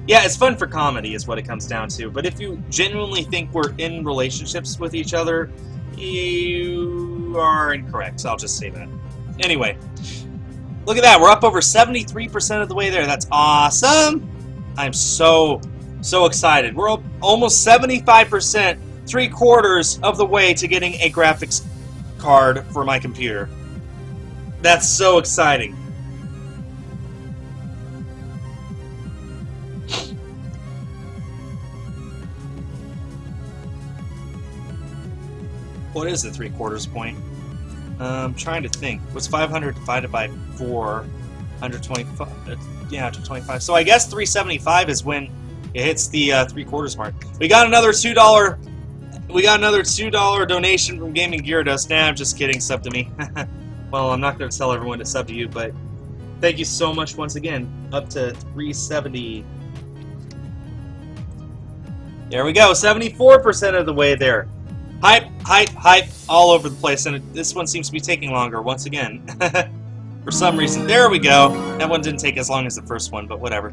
Yeah, it's fun for comedy is what it comes down to. But if you genuinely think we're in relationships with each other, you are incorrect. So I'll just say that. Anyway, Look at that. We're up over 73% of the way there. That's awesome. I'm so excited. We're almost 75%, 3/4 of the way to getting a graphics card for my computer. That's so exciting. What is the 3/4 point? I'm trying to think. What's 500 divided by 4? 125. Yeah, 125. So I guess 375 is when it hits the 3/4 mark. We got another $2. We got another $2 donation from Gaming Gyarados. Nah, I'm just kidding. Sub to me. Well, I'm not going to tell everyone to sub to you, but thank you so much once again. Up to 370. There we go. 74% of the way there. Hype, hype, hype all over the place, and this one seems to be taking longer once again. For some reason. There we go. That one didn't take as long as the first one, but whatever.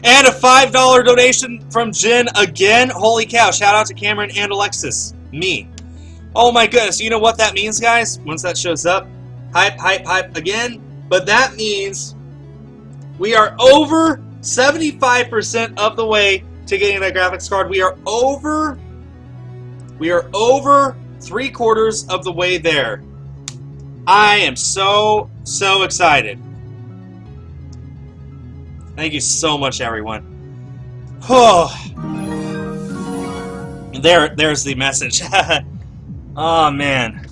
And a $5 donation from Jen again. Holy cow. Shout out to Cameron and Alexis. Me. Oh my goodness. You know what that means, guys? Once that shows up. Hype, hype, hype again. But that means we are over 75% of the way to getting that graphics card. We are over 3/4 of the way there. I am so excited. Thank you so much, everyone. Oh, there's the message. Oh man.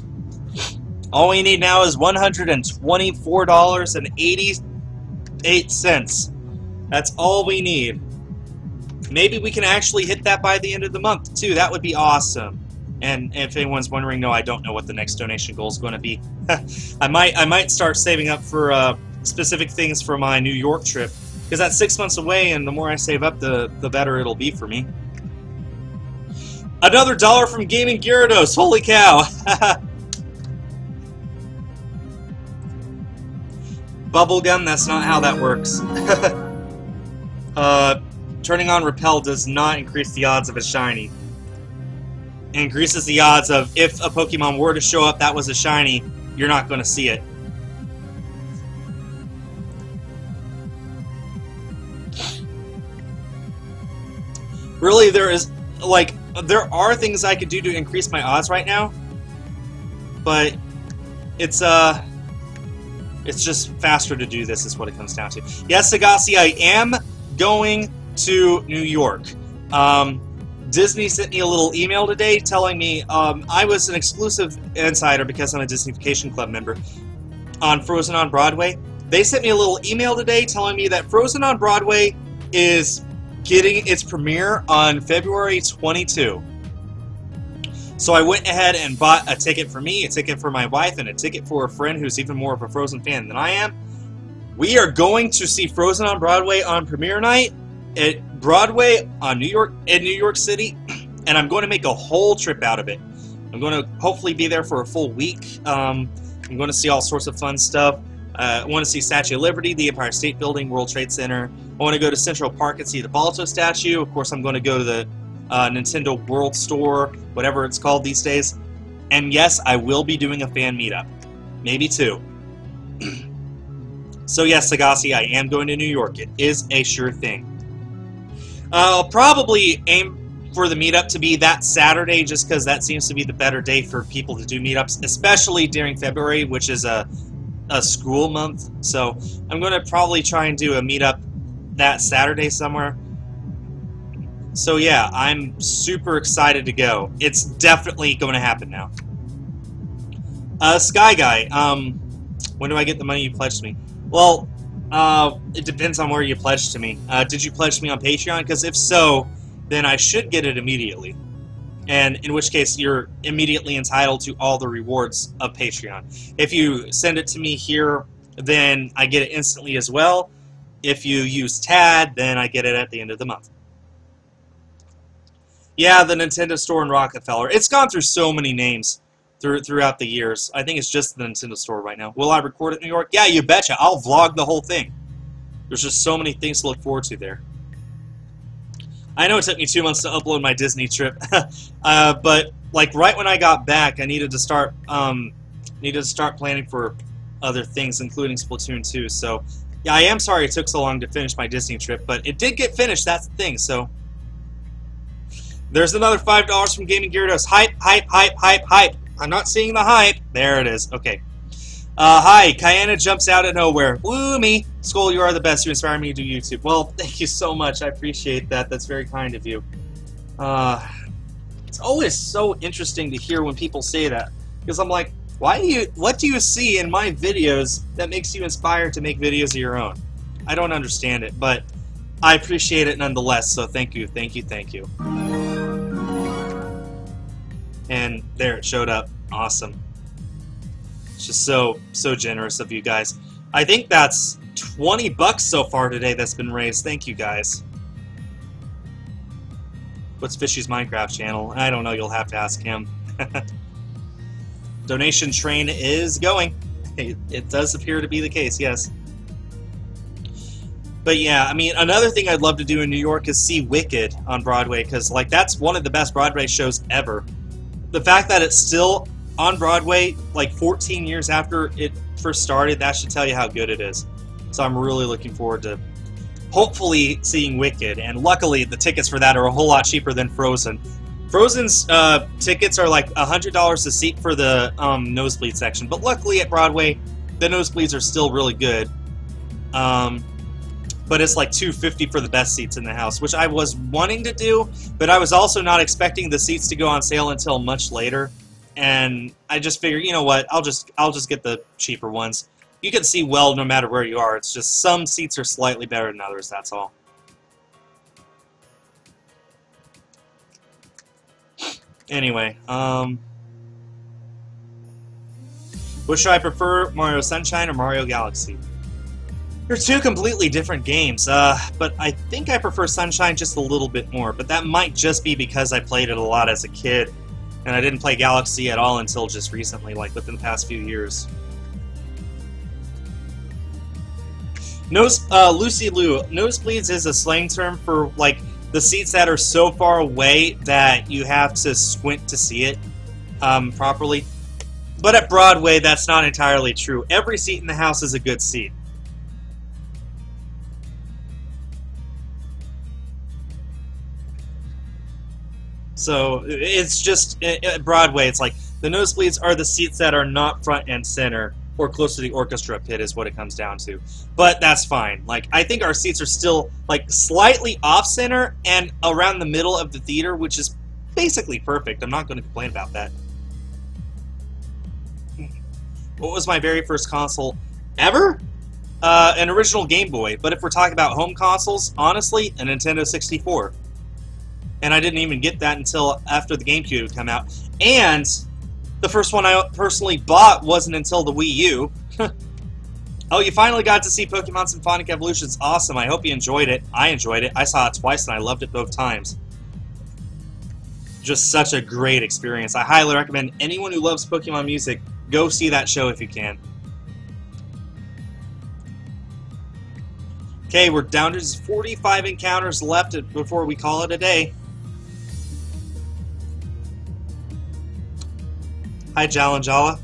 All we need now is $124.88. That's all we need. Maybe we can actually hit that by the end of the month, too. That would be awesome. And if anyone's wondering, no, I don't know what the next donation goal is going to be. I might start saving up for specific things for my New York trip, because that's 6 months away, and the more I save up, the better it'll be for me. Another $1 from Gaming Gyarados. Holy cow! Bubblegum, that's not how that works. Turning on Repel does not increase the odds of a shiny. It increases the odds of if a Pokemon were to show up that was a shiny, you're not going to see it. Really, there are things I could do to increase my odds right now, but it's just faster to do this is what it comes down to. Yes, Sagasi, I am going to New York. Disney sent me a little email today telling me I was an exclusive insider because I'm a Disney Vacation Club member on Frozen on Broadway. They sent me a little email today telling me that Frozen on Broadway is getting its premiere on February 22. So I went ahead and bought a ticket for me, a ticket for my wife, and a ticket for a friend who's even more of a Frozen fan than I am. We are going to see Frozen on Broadway on premiere night at Broadway in New York City, and I'm going to make a whole trip out of it. I'm going to hopefully be there for a full week. I'm going to see all sorts of fun stuff. I want to see Statue of Liberty, the Empire State Building, World Trade Center. I want to go to Central Park and see the Balto statue. Of course, I'm going to go to the Nintendo World Store, whatever it's called these days. And yes, I will be doing a fan meetup. Maybe 2. So yes, Sagasi, I am going to New York. It is a sure thing. I'll probably aim for the meetup to be that Saturday, just because that seems to be the better day for people to do meetups, especially during February, which is a school month. So I'm going to probably try and do a meetup that Saturday somewhere. So yeah, I'm super excited to go. It's definitely going to happen now. Sky Guy, when do I get the money you pledged me? Well, it depends on where you pledged to me. Did you pledge me on Patreon? Because if so, then I should get it immediately. And in which case, you're immediately entitled to all the rewards of Patreon. If you send it to me here, then I get it instantly as well. If you use TAD, then I get it at the end of the month. Yeah, the Nintendo Store in Rockefeller. It's gone through so many names throughout the years. I think it's just the Nintendo Store right now. Will I record it in New York? Yeah, you betcha. I'll vlog the whole thing. There's just so many things to look forward to there. I know it took me 2 months to upload my Disney trip, but like right when I got back, I needed to start planning for other things, including Splatoon 2. So, yeah, I am sorry it took so long to finish my Disney trip, but it did get finished. That's the thing. So, there's another $5 from Gaming Gyarados. Hype, hype, hype, hype, hype. I'm not seeing the hype. There it is. Okay. Hi, Kayana jumps out of nowhere. Woo me. Skul, you are the best. You inspire me to do YouTube. Well, thank you so much. I appreciate that. That's very kind of you. It's always so interesting to hear when people say that. Because I'm like, what do you see in my videos that makes you inspired to make videos of your own? I don't understand it, but I appreciate it nonetheless, so thank you, thank you, thank you. And there, it showed up. Awesome. It's just so generous of you guys. I think that's 20 bucks so far today that's been raised. Thank you, guys. What's Fishy's Minecraft channel? I don't know. You'll have to ask him. Donation train is going. It does appear to be the case, yes. But yeah, I mean, another thing I'd love to do in New York is see Wicked on Broadway, because like that's one of the best Broadway shows ever. The fact that it's still on Broadway like 14 years after it first started, that should tell you how good it is. So I'm really looking forward to hopefully seeing Wicked, and luckily the tickets for that are a whole lot cheaper than Frozen. Frozen's tickets are like $100 a seat for the nosebleed section, but luckily at Broadway the nosebleeds are still really good. But it's like $250 for the best seats in the house, which I was wanting to do, but I was also not expecting the seats to go on sale until much later, and I just figured, you know what, I'll just get the cheaper ones. You can see well no matter where you are. It's just some seats are slightly better than others, that's all. Anyway, what should I prefer, Mario Sunshine or Mario Galaxy? They're two completely different games, but I think I prefer Sunshine just a little bit more, but that might just be because I played it a lot as a kid, and I didn't play Galaxy at all until just recently, like within the past few years. Lucy Lou, nosebleeds is a slang term for, like, the seats that are so far away that you have to squint to see it properly. But at Broadway, that's not entirely true. Every seat in the house is a good seat. So it's just, at Broadway, it's like, the nosebleeds are the seats that are not front and center, or close to the orchestra pit is what it comes down to. But that's fine. Like, I think our seats are still, like, slightly off-center and around the middle of the theater, which is basically perfect. I'm not going to complain about that. What was my very first console ever? An original Game Boy. But if we're talking about home consoles, honestly, a Nintendo 64. And I didn't even get that until after the GameCube had come out. And the first one I personally bought wasn't until the Wii U. Oh, you finally got to see Pokemon Symphonic Evolutions. Awesome. I hope you enjoyed it. I enjoyed it. I saw it twice and I loved it both times. Just such a great experience. I highly recommend anyone who loves Pokemon music, go see that show if you can. Okay, we're down to just 45 encounters left before we call it a day. Hi, Jalanjala.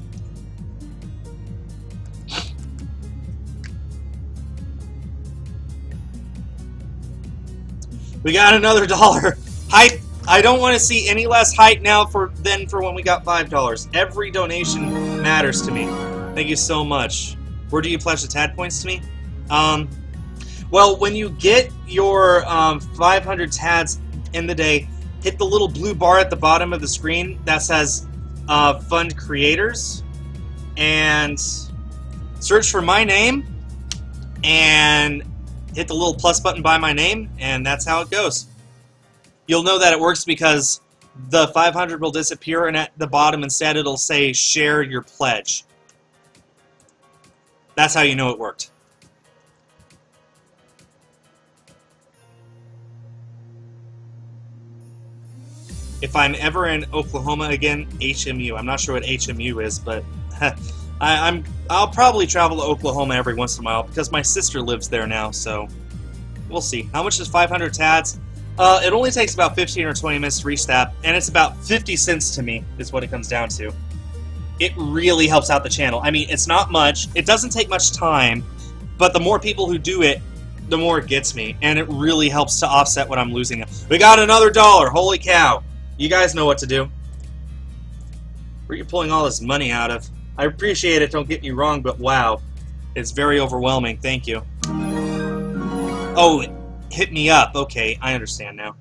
We got another $1. Hype. I don't want to see any less hype now than for when we got $5. Every donation matters to me. Thank you so much. Where do you pledge the TAD points to me? Well, when you get your 500 TADs in the day, hit the little blue bar at the bottom of the screen that says Fund Creators, and search for my name, and hit the little plus button by my name, and that's how it goes. You'll know that it works because the 500 will disappear, and at the bottom instead it'll say share your pledge. That's how you know it worked. If I'm ever in Oklahoma again, HMU. I'm not sure what HMU is, but I'll probably travel to Oklahoma every once in a while because my sister lives there now, so we'll see. How much is 500 TADs? It only takes about 15 or 20 minutes to reach that, and it's about 50 cents to me, is what it comes down to. It really helps out the channel. I mean, it's not much, it doesn't take much time, but the more people who do it, the more it gets me, and it really helps to offset what I'm losing. We got another $1, holy cow. You guys know what to do. Where are you pulling all this money out of? I appreciate it, don't get me wrong, but wow. It's very overwhelming, thank you. Oh, hit me up. Okay, I understand now.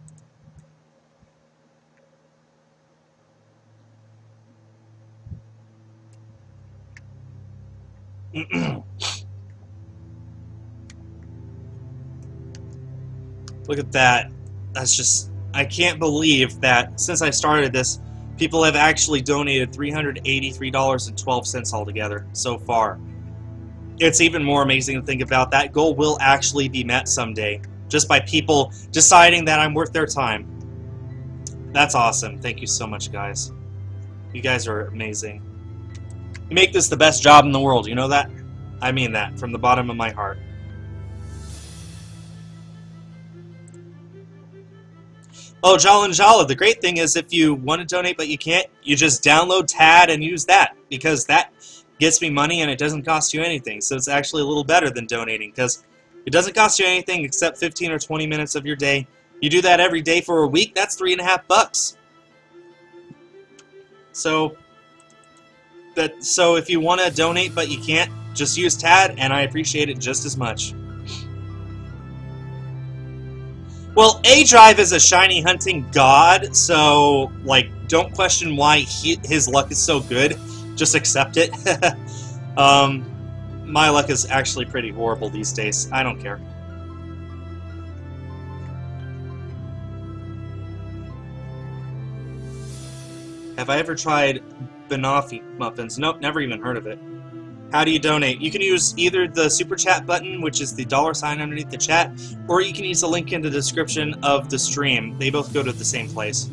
Look at that. That's just... I can't believe that since I started this, people have actually donated $383.12 altogether so far. It's even more amazing to think about. That goal will actually be met someday, just by people deciding that I'm worth their time. That's awesome. Thank you so much, guys. You guys are amazing. You make this the best job in the world, you know that? I mean that from the bottom of my heart. Oh, Jala, the great thing is if you want to donate but you can't, you just download TAD and use that, because that gets me money and it doesn't cost you anything. So it's actually a little better than donating, because it doesn't cost you anything except 15 or 20 minutes of your day. You do that every day for a week, that's $3.50. So if you want to donate but you can't, just use TAD and I appreciate it just as much. Well, A-Drive is a shiny hunting god, so, like, don't question why his luck is so good. Just accept it. My luck is actually pretty horrible these days. I don't care. Have I ever tried banoffee muffins? Nope, never even heard of it. How do you donate? You can use either the super chat button, which is the $sign underneath the chat, or you can use the link in the description of the stream. They both go to the same place.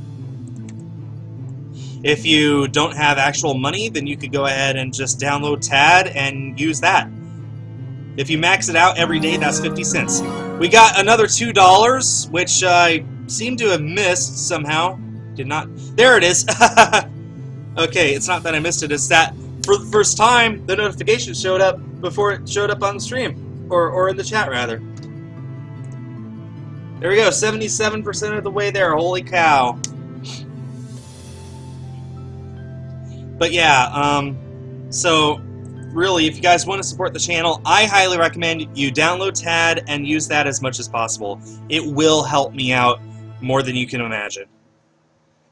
If you don't have actual money, then you could go ahead and just download TAD and use that. If you max it out every day, that's 50 cents. We got another $2, which I seem to have missed somehow. Did not... There it is! Okay, it's not that I missed it, it's that for the first time, the notification showed up before it showed up on the stream. Or in the chat, rather. There we go, 77% of the way there, holy cow. But yeah, so really, if you guys want to support the channel, I highly recommend you download TAD and use that as much as possible. It will help me out more than you can imagine.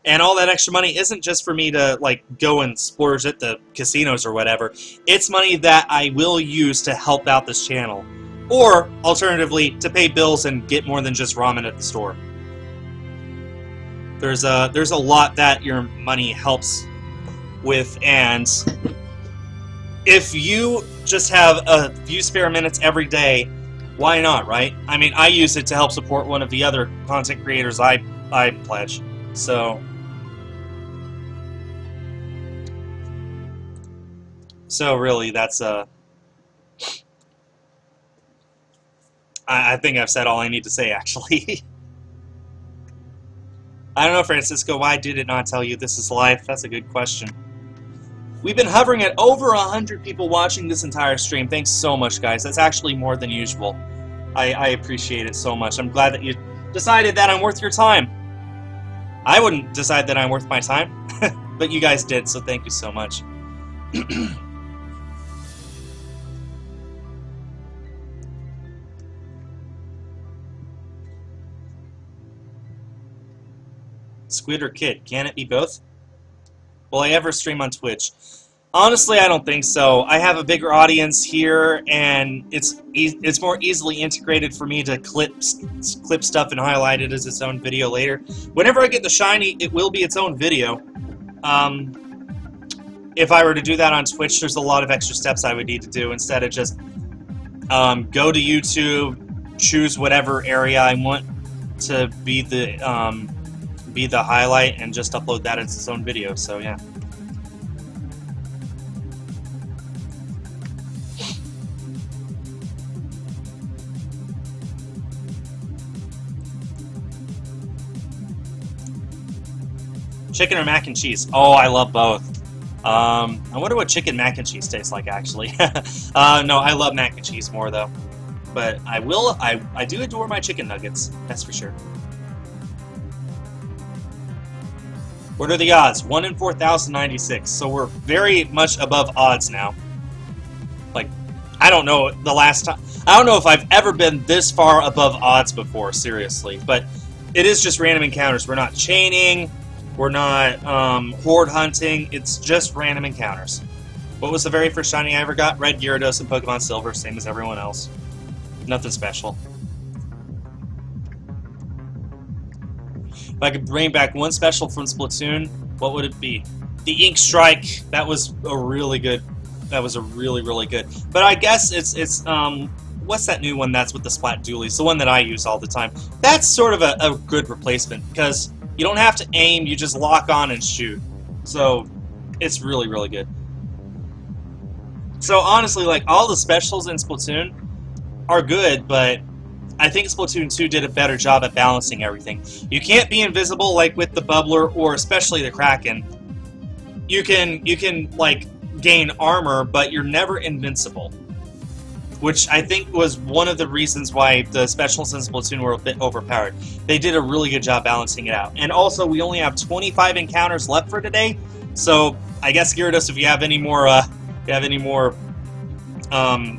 And all that extra money isn't just for me to, like, go and splurge at the casinos or whatever. It's money that I will use to help out this channel. Or, alternatively, to pay bills and get more than just ramen at the store. There's a lot that your money helps with, and if you just have a few spare minutes every day, why not, right? I mean, I use it to help support one of the other content creators I pledge. So really, that's I think I've said all I need to say, actually. I don't know, Francisco, why did it not tell you this is live? That's a good question. We've been hovering at over 100 people watching this entire stream. Thanks so much, guys. That's actually more than usual. I appreciate it so much. I'm glad that you decided that I'm worth your time. I wouldn't decide that I'm worth my time, but you guys did, so thank you so much. Squid or Kid? Can it be both? Will I ever stream on Twitch? Honestly, I don't think so. I have a bigger audience here, and it's more easily integrated for me to clip stuff and highlight it as its own video later. Whenever I get the shiny, it will be its own video. If I were to do that on Twitch, there's a lot of extra steps I would need to do instead of just go to YouTube, choose whatever area I want to be the highlight, and just upload that as its own video. So yeah. Chicken or mac and cheese? Oh, I love both. I wonder what chicken mac and cheese tastes like, actually. No, I love mac and cheese more, though. But I do adore my chicken nuggets, that's for sure. What are the odds? 1 in 4,096. So we're very much above odds now. Like, I don't know the last time. I don't know if I've ever been this far above odds before, seriously. But it is just random encounters. We're not chaining. We're not horde hunting. It's just random encounters. What was the very first shiny I ever got? Red Gyarados and Pokemon Silver, same as everyone else. Nothing special. If I could bring back one special from Splatoon, what would it be? The Ink Strike. That was a really good. That was a really, really good. But I guess it's what's that new one that's with the Splat Dualies? The one that I use all the time. That's sort of a good replacement because you don't have to aim. You just lock on and shoot. So it's really, really good. So honestly, like all the specials in Splatoon are good, but I think Splatoon 2 did a better job at balancing everything. You can't be invisible like with the Bubbler or especially the Kraken. You can like gain armor, but you're never invincible. Which I think was one of the reasons why the specials in Splatoon were a bit overpowered. They did a really good job balancing it out. And also, we only have 25 encounters left for today, so I guess Gyarados, if you have any more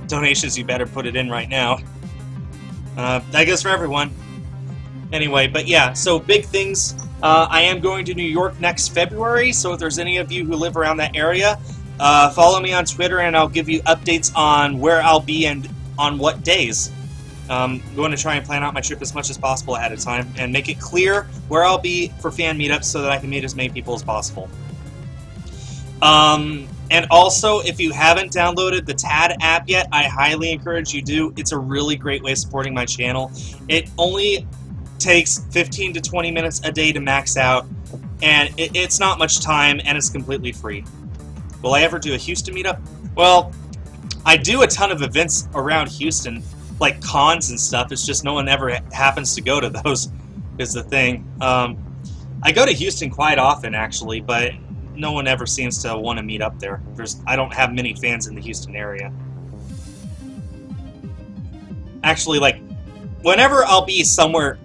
donations, you better put it in right now. That goes for everyone. Anyway, but yeah, so big things. I am going to New York next February, so if there's any of you who live around that area, follow me on Twitter and I'll give you updates on where I'll be and on what days. I'm going to try and plan out my trip as much as possible ahead of time and make it clear where I'll be for fan meetups so that I can meet as many people as possible. And also, if you haven't downloaded the TAD app yet, I highly encourage you do. It's a really great way of supporting my channel. It only takes 15 to 20 minutes a day to max out, and it's not much time, and it's completely free. Will I ever do a Houston meetup? Well, I do a ton of events around Houston, like cons and stuff. It's just no one ever happens to go to those, is the thing. I go to Houston quite often, actually, but no one ever seems to want to meet up there. I don't have many fans in the Houston area. Actually, like, whenever I'll be somewhere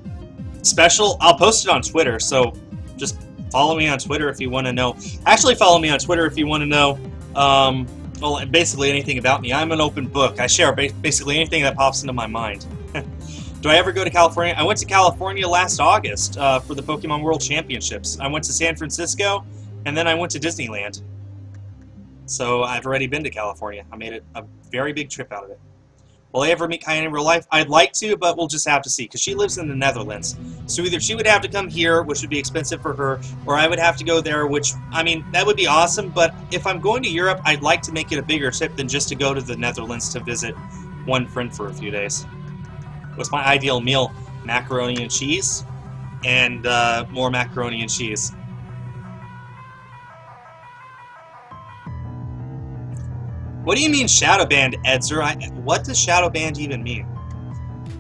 special, I'll post it on Twitter, so just follow me on Twitter if you want to know. Actually, follow me on Twitter if you want to know, well, basically anything about me. I'm an open book. I share basically anything that pops into my mind. Do I ever go to California? I went to California last August for the Pokemon World Championships. I went to San Francisco, and then I went to Disneyland. So I've already been to California. I made it a very big trip out of it. Will I ever meet Kyan in real life? I'd like to, but we'll just have to see, because she lives in the Netherlands. So either she would have to come here, which would be expensive for her, or I would have to go there, which, I mean, that would be awesome, but if I'm going to Europe, I'd like to make it a bigger trip than just to go to the Netherlands to visit one friend for a few days. What's my ideal meal? Macaroni and cheese, and more macaroni and cheese. What do you mean shadow banned, Edzer? What does shadow banned even mean?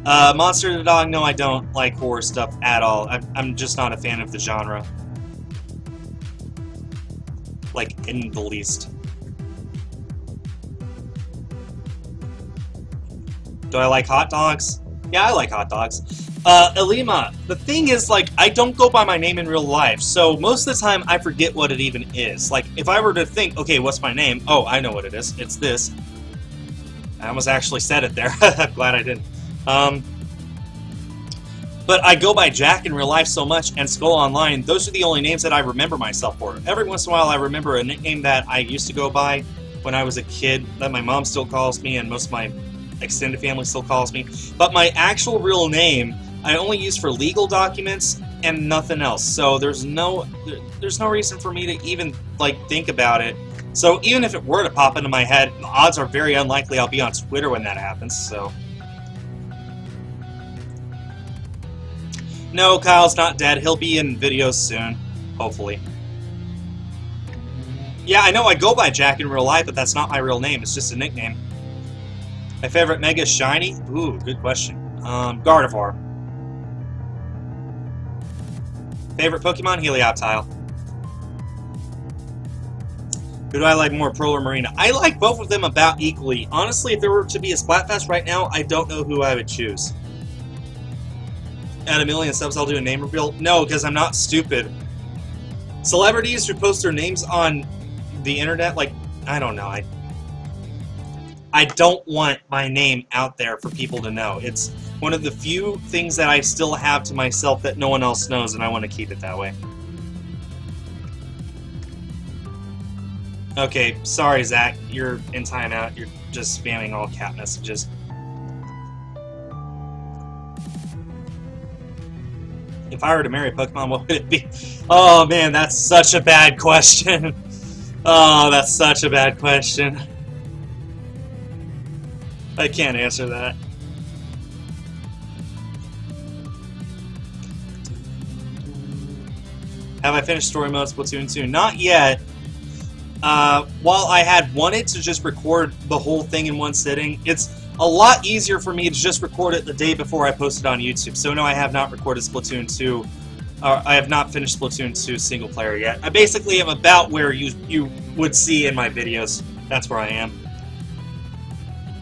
Monster the Dog, no, I don't like horror stuff at all. I'm just not a fan of the genre. Like, in the least. Do I like hot dogs? Yeah, I like hot dogs. Elima, the thing is, like, I don't go by my name in real life, so most of the time I forget what it even is. Like, if I were to think, okay, what's my name? Oh, I know what it is. It's this. I almost actually said it there. I'm glad I didn't. But I go by Jack in real life so much, and Skul online, those are the only names that I remember myself for. Every once in a while I remember a nickname that I used to go by when I was a kid, that my mom still calls me, and most of my extended family still calls me. But my actual real name, I only use for legal documents and nothing else. So there's no reason for me to even like think about it. So even if it were to pop into my head, the odds are very unlikely I'll be on Twitter when that happens. So no, Kyle's not dead. He'll be in videos soon, hopefully. Yeah, I know I go by Jack in real life, but that's not my real name. It's just a nickname. My favorite Mega is Shiny? Ooh, good question. Gardevoir. Favorite Pokemon? Helioptile. Who do I like more, Pearl or Marina? I like both of them about equally. Honestly, if there were to be a Splatfest right now, I don't know who I would choose. At 1 million subs, I'll do a name reveal. No, because I'm not stupid. Celebrities who post their names on the internet, like, I don't know. I don't want my name out there for people to know. It's one of the few things that I still have to myself that no one else knows, and I want to keep it that way. Okay, sorry, Zach. You're in timeout. You're just spamming all cat messages. If I were to marry a Pokemon, what would it be? Oh, man, that's such a bad question. Oh, that's such a bad question. I can't answer that. Have I finished story mode Splatoon 2? Not yet. While I had wanted to just record the whole thing in one sitting, it's a lot easier for me to just record it the day before I post it on YouTube. So no, I have not recorded Splatoon 2. I have not finished Splatoon 2 single player yet. I basically am about where you would see in my videos. That's where I am.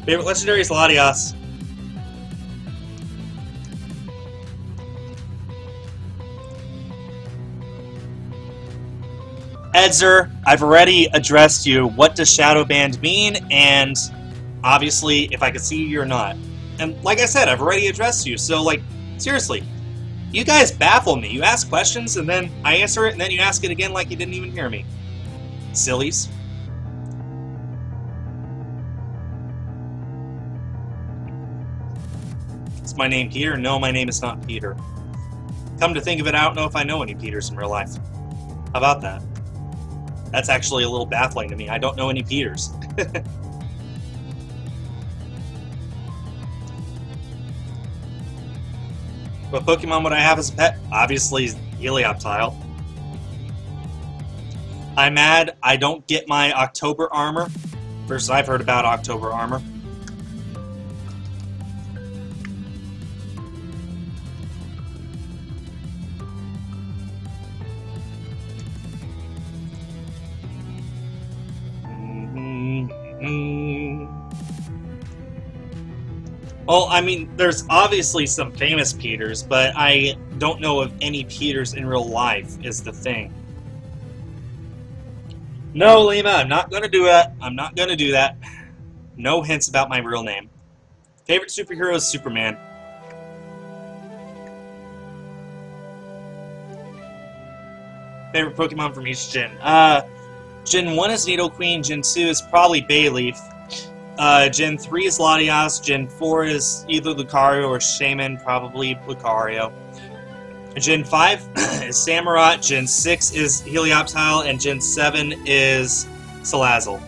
Favorite legendary is Latias. Edzer, I've already addressed you. What does shadow banned mean? And obviously, if I could see you or not. And like I said, I've already addressed you. So, like, seriously, you guys baffle me. You ask questions, and then I answer it, and then you ask it again like you didn't even hear me. Sillies. Is my name Peter? No, my name is not Peter. Come to think of it, I don't know if I know any Peters in real life. How about that? That's actually a little baffling to me. I don't know any Peters. What Pokemon would I have as a pet? Obviously, Helioptile. I'm mad I don't get my October armor. First I've heard about October armor. Well, I mean, there's obviously some famous Peters, but I don't know of any Peters in real life, is the thing. No, Lima, I'm not going to do that. I'm not going to do that. No hints about my real name. Favorite superhero is Superman. Favorite Pokemon from each gen? Gen 1 is Nidoqueen, Gen 2 is probably Bayleaf. Gen 3 is Latias, Gen 4 is either Lucario or Shaman, probably Lucario. Gen 5 is Samurott, Gen 6 is Helioptile, and Gen 7 is Salazzle.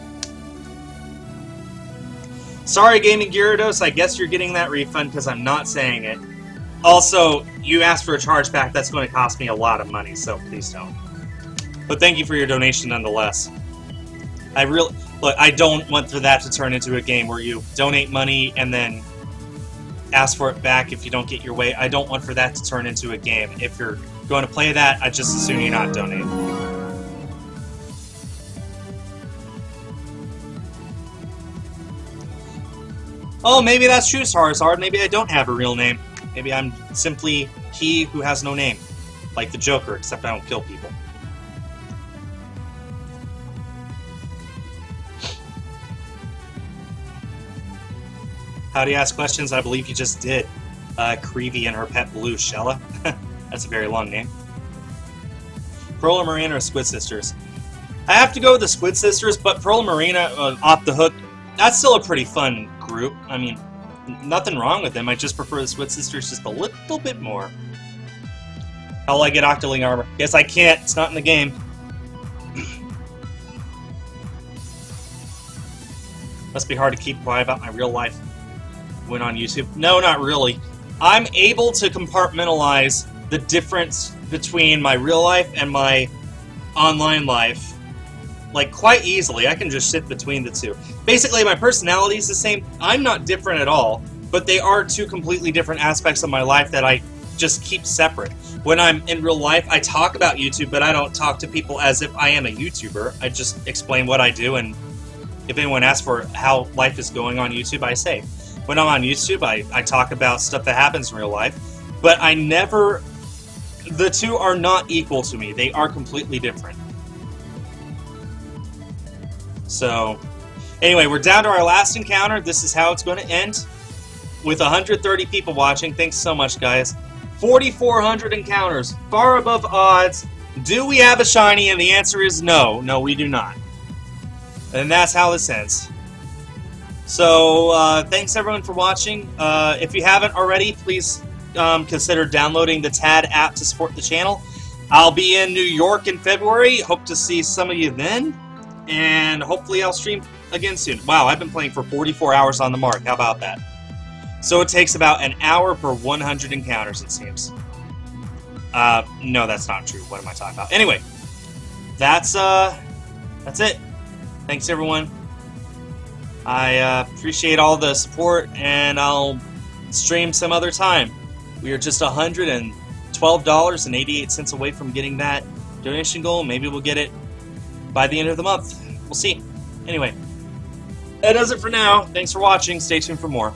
Sorry, Gaming Gyarados, I guess you're getting that refund because I'm not saying it. Also, you asked for a chargeback, that's going to cost me a lot of money, so please don't. But thank you for your donation nonetheless. Look, I don't want for that to turn into a game where you donate money and then ask for it back if you don't get your way. I don't want for that to turn into a game. If you're going to play that, I'd just as soon you not donate. Oh, maybe that's true, Charizard. Maybe I don't have a real name. Maybe I'm simply he who has no name. Like the Joker, except I don't kill people. How do you ask questions? I believe you just did. Creevy and her pet Blue, Shella. That's a very long name. Pearl and Marina are Squid Sisters. I have to go with the Squid Sisters, but Pearl and Marina, off the hook, that's still a pretty fun group. I mean, nothing wrong with them. I just prefer the Squid Sisters just a little bit more. How will I get Octoling armor? Guess I can't. It's not in the game. Must be hard to keep quiet about my real life when on YouTube. No, not really. I'm able to compartmentalize the difference between my real life and my online life, like, quite easily. I can just sit between the two. Basically, my personality is the same. I'm not different at all, but they are two completely different aspects of my life that I just keep separate. When I'm in real life, I talk about YouTube, but I don't talk to people as if I am a YouTuber. I just explain what I do, and if anyone asks for how life is going on YouTube, I say. When I'm on YouTube, I talk about stuff that happens in real life, but I never... The two are not equal to me. They are completely different. So, anyway, we're down to our last encounter. This is how it's going to end. With 130 people watching. Thanks so much, guys. 4,400 encounters. Far above odds. Do we have a shiny? And the answer is no. No, we do not. And that's how this ends. So, thanks everyone for watching. If you haven't already, please consider downloading the TAD app to support the channel. I'll be in New York in February. Hope to see some of you then. And hopefully I'll stream again soon. Wow, I've been playing for 44 hours on the mark. How about that? So it takes about an hour per 100 encounters, it seems. No, that's not true. What am I talking about? Anyway, that's it. Thanks, everyone. I appreciate all the support, and I'll stream some other time. We are just $112.88 away from getting that donation goal. Maybe we'll get it by the end of the month. We'll see. Anyway, that does it for now. Thanks for watching. Stay tuned for more.